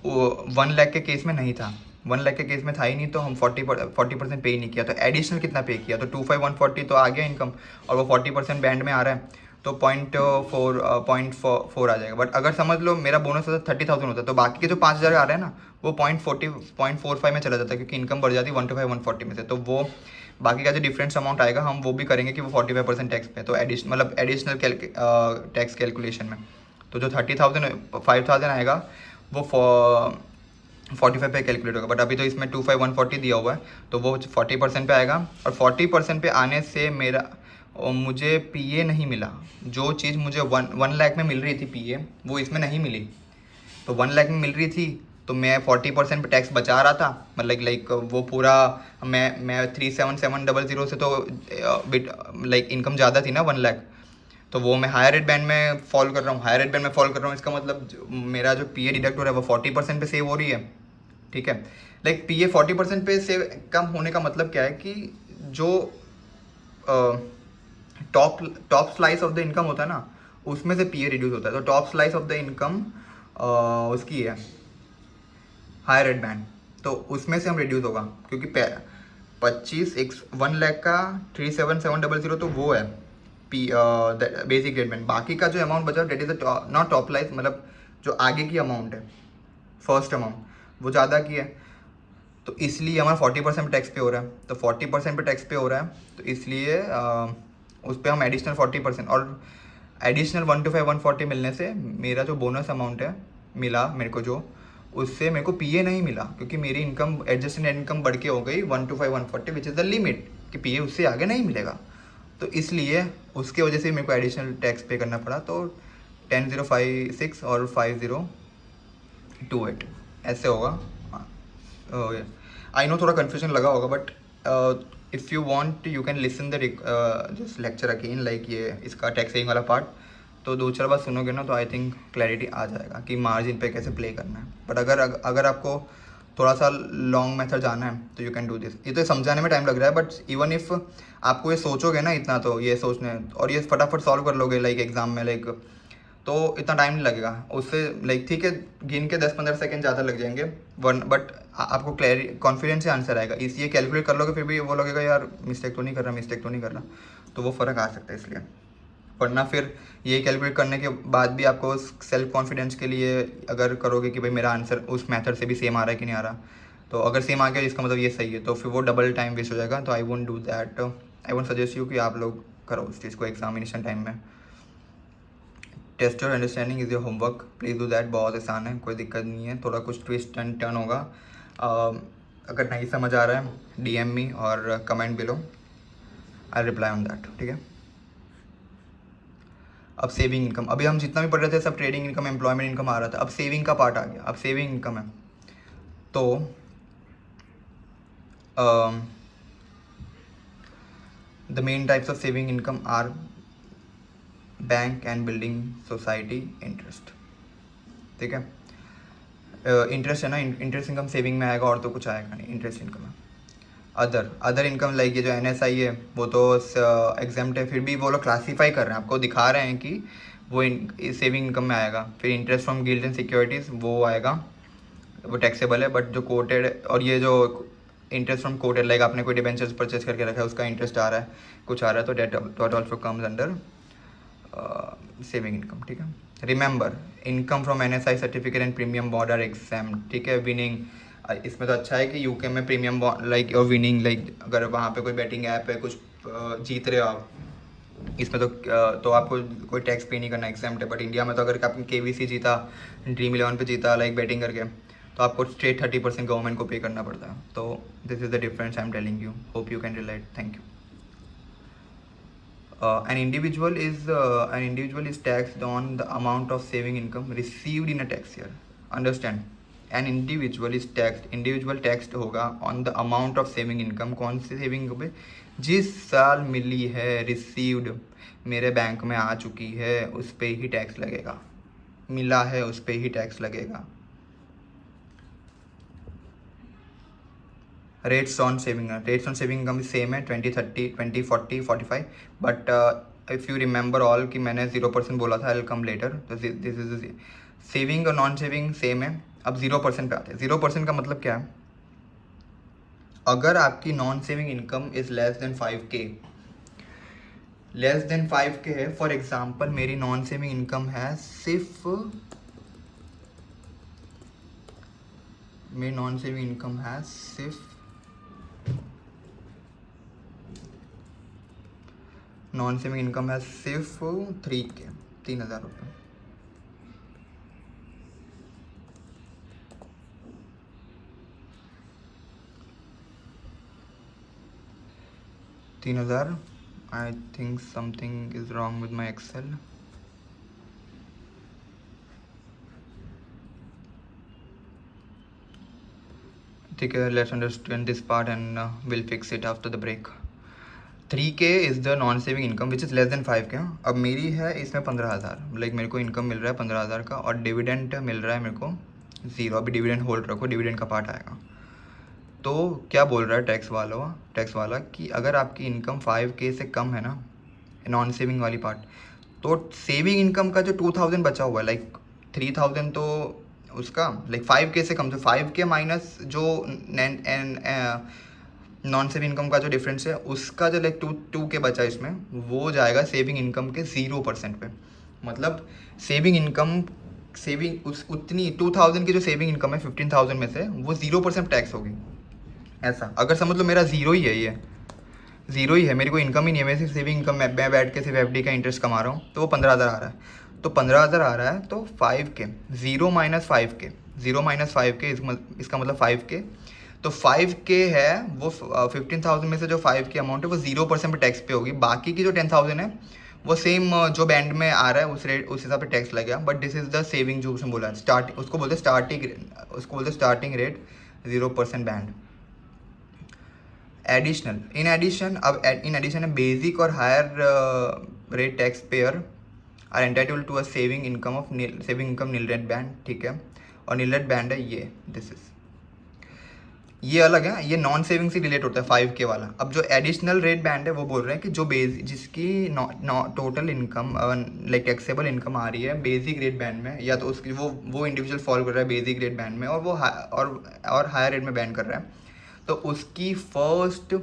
Speaker 1: वो 1 लाख के केस में नहीं था, 1 लाख के केस में था ही नहीं, तो हम 40% पे ही नहीं किया, तो एडिशनल कितना पे किया, तो 25 140 तो आ गया इनकम, और वो 40% बैंड में आ रहा है तो 0.4 आ जाएगा। बट अगर समझ लो मेरा बोनस होता 30,000 होता तो बाकी के जो 5,000 आ रहे हैं ना वो 0.45 में चला जाता है, क्योंकि इनकम बढ़ जाती है 125 140 में से, तो वो बाकी का जो डिफरेंस अमाउंट आएगा हम वो भी करेंगे कि वो 45% टैक्स पे, तो एडिशनल टैक्स कैलकुलेशन में, तो जो 5,000 आएगा वो 45 पे कैलकुलेट होगा। बट अभी तो इसमें 25 140 दिया हुआ है तो वो 40% पे आएगा, और 40% पे आने से मुझे पीए नहीं मिला, जो चीज़ मुझे 1 लाख में मिल रही थी पीए वो इसमें नहीं मिली, तो 1 लाख में मिल रही थी तो मैं 40% पे टैक्स बचा रहा था, मतलब लाइक वो पूरा मैं 37700 से तो लाइक इनकम ज़्यादा थी ना 1 लाख, तो वो मैं हायर रेट बैंड में फॉल कर रहा हूँ, इसका मतलब मेरा जो पीए डिडक्ट हो रहा है वो 40% पे सेव हो रही है, ठीक है। लाइक पीए 40% पे सेव कम होने का मतलब क्या है कि जो top slice of the income होता है ना उसमें से पीए रिड्यूस होता है, तो top slice of the income उसकी है हायर रेट बैंड, तो उसमें से हम रिड्यूस होगा, क्योंकि 1 लाख का 37700 तो वो है बेसिक रेट बैंड, बाकी का जो अमाउंट बचा डेट इज नॉट टॉप लाइस, मतलब जो आगे की अमाउंट है फर्स्ट अमाउंट वो ज़्यादा की है, तो इसलिए हमारा 40% पे टैक्स पे हो रहा है, तो 40% पे टैक्स पे हो रहा है तो इसलिए उस पर हम एडिशनल 40%, और एडिशनल 125 140 मिलने से मेरा जो बोनस अमाउंट है मिला मेरे को, जो उससे मेरे को पीए नहीं मिला, क्योंकि मेरी इनकम एडजस्टेड इनकम बढ़ के हो गई 125 140 विच इज़ द लिमिट, कि पीए उससे आगे नहीं मिलेगा, तो इसलिए उसके वजह से मेरे को एडिशनल टैक्स पे करना पड़ा, तो 10056 और 5028 ऐसे होगा। आई नो थोड़ा कन्फ्यूजन लगा होगा, but if you want you can listen the this lecture again, like ये इसका टैक्स सेविंग वाला पार्ट, तो 2-4 बार सुनोगे ना तो आई थिंक क्लैरिटी आ जाएगा कि मार्जिन पे कैसे प्ले करना है। बट अगर आपको थोड़ा सा लॉन्ग मेथड जाना है तो यू कैन डू दिस। ये तो समझाने में टाइम लग रहा है, बट इवन इफ़ आपको ये सोचोगे ना इतना, तो ये सोचने और ये फटाफट सॉल्व कर लोगे लाइक एग्ज़ाम में, लाइक तो इतना टाइम नहीं लगेगा उससे, लाइक ठीक है गिन के 10-15 सेकंड ज़्यादा लग जाएंगे वन, बट आपको कॉन्फिडेंस से आंसर आएगा। इसलिए कैलकुलेट कर लोगे फिर भी वो लगेगा यार मिस्टेक तो नहीं कर रहा, तो वो फ़र्क आ सकता है इसलिए। वरना फिर ये कैलकुलेट करने के बाद भी आपको सेल्फ कॉन्फिडेंस के लिए अगर करोगे कि भाई मेरा आंसर उस मेथड से भी सेम आ रहा है कि नहीं आ रहा, तो अगर सेम आ गया इसका मतलब ये सही है, तो फिर वो डबल टाइम वेस्ट हो जाएगा। तो I won't do that, I won't suggest you कि आप लोग करो उस चीज़ को एग्जामिनेशन टाइम में। Test your understanding is your homework, please do that. बहुत आसान है, कोई दिक्कत नहीं है, थोड़ा कुछ ट्विस्ट एंड टर्न होगा। अगर नहीं समझ आ रहा है DM मी और comment below, I reply on that, ठीक है। अब सेविंग इनकम, अभी हम जितना भी पढ़ रहे थे सब ट्रेडिंग इनकम, एम्प्लॉयमेंट इनकम आ रहा था, अब सेविंग का पार्ट आ गया। अब सेविंग इनकम है तो the main types of saving income are bank and building society interest, ठीक है। इंटरेस्ट है ना, इंटरेस्ट इनकम सेविंग में आएगा और तो कुछ आएगा नहीं, इंटरेस्ट इनकम है। अदर इनकम लाइक ये जो NSI है वो तो एग्जाम्प्ट है, फिर भी वो लोग क्लासीफाई कर रहे हैं, आपको दिखा रहे हैं कि वो सेविंग इनकम में आएगा। फिर interest from guild and securities वो आएगा, वो टैक्सेबल है। बट जो कोटेड और ये जो इंटरेस्ट फ्रॉम कोटेड, लाइक आपने कोई डिबेंचर्स परचेज करके रखा है उसका इंटरेस्ट आ रहा है, कुछ आ रहा है, तो that also comes under saving income, ठीक है। Remember income from NSI certificate and premium bond are exempt, ठीक है। विनिंग, इसमें तो अच्छा है कि UK में प्रीमियम बॉन्ड लाइक और विनिंग, लाइक अगर वहाँ पे कोई बैटिंग ऐप है कुछ जीत रहे हो आप, इसमें तो आपको कोई टैक्स पे नहीं करना, एग्जाम्प्ट है। बट इंडिया में तो अगर आपने KVC जीता, ड्रीम 11 पे जीता लाइक बैटिंग करके, तो आपको स्ट्रेट 30% गवर्नमेंट को पे करना पड़ता है। तो this is the difference I am telling you, hope you can relate, thank you. An individual is taxed on the amount of saving income received in a tax year. Understand? An individual is taxed होगा on the amount of saving income। कौन सी saving पे? जिस साल मिली है, received मेरे bank में आ चुकी है, उस पे ही टैक्स लगेगा। मिला है उस पे ही टैक्स लगेगा। Rates on saving income same है 20, 30, 20, 40, 45। But if you remember all कि मैंने 0% बोला था, आई कम लेटर। तो दिस इज सेविंग और नॉन सेविंग सेम है। अब 0% पे आते हैं। 0% का मतलब क्या है? अगर आपकी non saving income is less than 5K है, फॉर एग्जाम्पल मेरी नॉन सेविंग इनकम है सिर्फ, मेरी नॉन सेविंग इनकम है सिर्फ 3K, 3,000 रुपये। I think something is wrong with my Excel. ठीक है, let's understand this part and we'll fix it after the break. 3K is the non saving income which is less than 5K। अब मेरी है इसमें 15,000, like मेरे को income मिल रहा है 15,000 का, और डिविडेंड मिल रहा है मेरे को 0। अभी डिविडेंड होल्ड रखो, डिविडेंड का पार्ट आएगा। तो क्या बोल रहा है टैक्स वाला कि अगर आपकी इनकम 5K से कम है ना, नॉन सेविंग वाली पार्ट, तो सेविंग इनकम का जो 2,000 बचा हुआ है, लाइक 3,000 तो उसका, लाइक 5K से कम, तो 5K माइनस जो नॉन सेविंग इनकम का जो डिफरेंस है, उसका जो लाइक 2K बचा इसमें, वो जाएगा सेविंग इनकम के 0% पे। मतलब सेविंग उतनी 2,000 की जो सेविंग इनकम है 15,000 में से, वो 0% टैक्स होगी। ऐसा अगर समझ लो मेरा ज़ीरो ही है, ये ज़ीरो ही है, मेरी कोई इनकम ही नहीं है, मैं सिर्फ सेविंग इनकम, मैं बैठ के सिर्फ FD का इंटरेस्ट कमा रहा हूँ, तो वो 15,000 आ रहा है। तो 15,000 आ रहा है, तो 5K, 0 माइनस 5K, इसका मतलब 5K। तो 5K है वो 15,000 में से जो 5K अमाउंट है वो 0% पे टैक्स पे होगी। बाकी की जो 10,000 है वो सेम जो बैंड में आ रहा है उस हिसाब पे टैक्स लगेगा। But this is the saving जो उसने बोला है, उसको बोलते starting rate 0% band. In addition basic और higher rate tax payer are entitled to a saving income nil rate band, ठीक है। और नील रेट बैंड है ये, दिस इज ये अलग है, ये नॉन सेविंग से रिलेट होता है 5K वाला। अब जो एडिशनल रेट बैंड है वो बोल रहे हैं कि जो जिसकी total income like taxable income आ रही है बेसिक रेट बैंड में, या तो उसकी वो इंडिविजुअल फॉल कर रहा है बेसिक रेट बैंड में और वो और हायर रेट में बैंड कर रहा है, तो उसकी फर्स्ट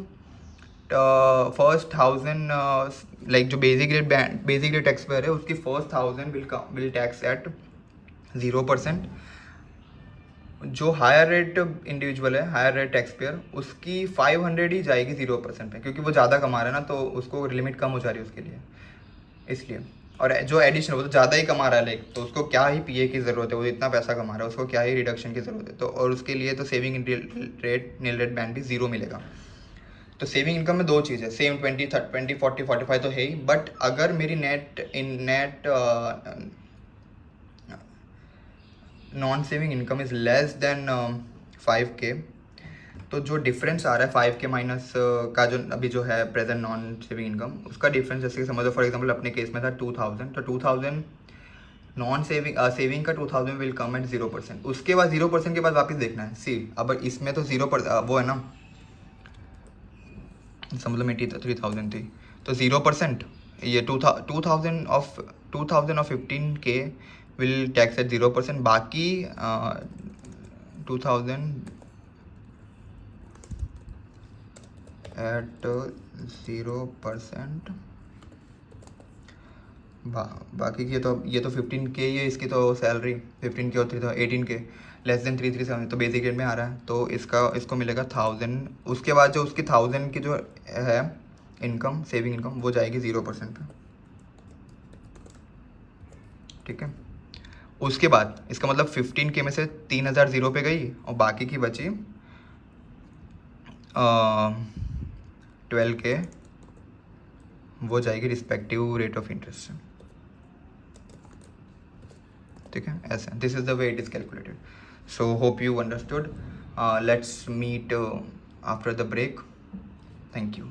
Speaker 1: 1000 लाइक जो बेसिक रेट टैक्स पेयर है उसकी फर्स्ट 1000 विल टैक्स एट 0%। जो हायर रेट इंडिविजुअल है, हायर रेट टैक्स पेयर, उसकी 500 ही जाएगी 0% पे, क्योंकि वो ज़्यादा कमा रहा है ना, तो उसको लिमिट कम हो जा रही है उसके लिए, इसलिए। और जो एडिशनल वो तो ज़्यादा ही कमा रहा है लाइक, तो उसको क्या ही पीए की ज़रूरत है, वो इतना पैसा कमा रहा है, उसको क्या ही रिडक्शन की ज़रूरत है, तो और उसके लिए तो saving rate nil rate band भी 0 मिलेगा। तो सेविंग इनकम में दो चीज़ है, सेम 20 40 45 तो है ही, बट अगर मेरी net non saving income is less than 5K, तो जो डिफरेंस आ रहा है 5K माइनस का जो अभी जो है प्रेजेंट नॉन सेविंग इनकम, उसका डिफरेंस जैसे कि समझो फॉर एग्जांपल अपने केस में था 2000, तो 2000 नॉन सेविंग का 2000 विल कम एट 0%। उसके बाद 0% के बाद वापस देखना है, सी अब इसमें तो 0% वो है ना, समझ लो मेरी 3000 थी, तो 0% ये 2000 of 15K will tax at 0%, बाकी 2000 एट 0%, बाकी की ये तो 15K ही है, इसकी तो सैलरी 15K और 18K लेस देन 337, तो बेसिक रेट में आ रहा है, तो इसको मिलेगा 1000। उसके बाद जो उसकी 1000 की जो है इनकम, सेविंग इनकम, वो जाएगी 0% पे, ठीक है। उसके बाद इसका मतलब 15K में से 3000 0 पे गई और बाकी की बची 12K, वो जाएगी रिस्पेक्टिव रेट ऑफ इंटरेस्ट से, ठीक है। ऐसा this is the way it is calculated. So hope you understood. Let's meet after the break. Thank you.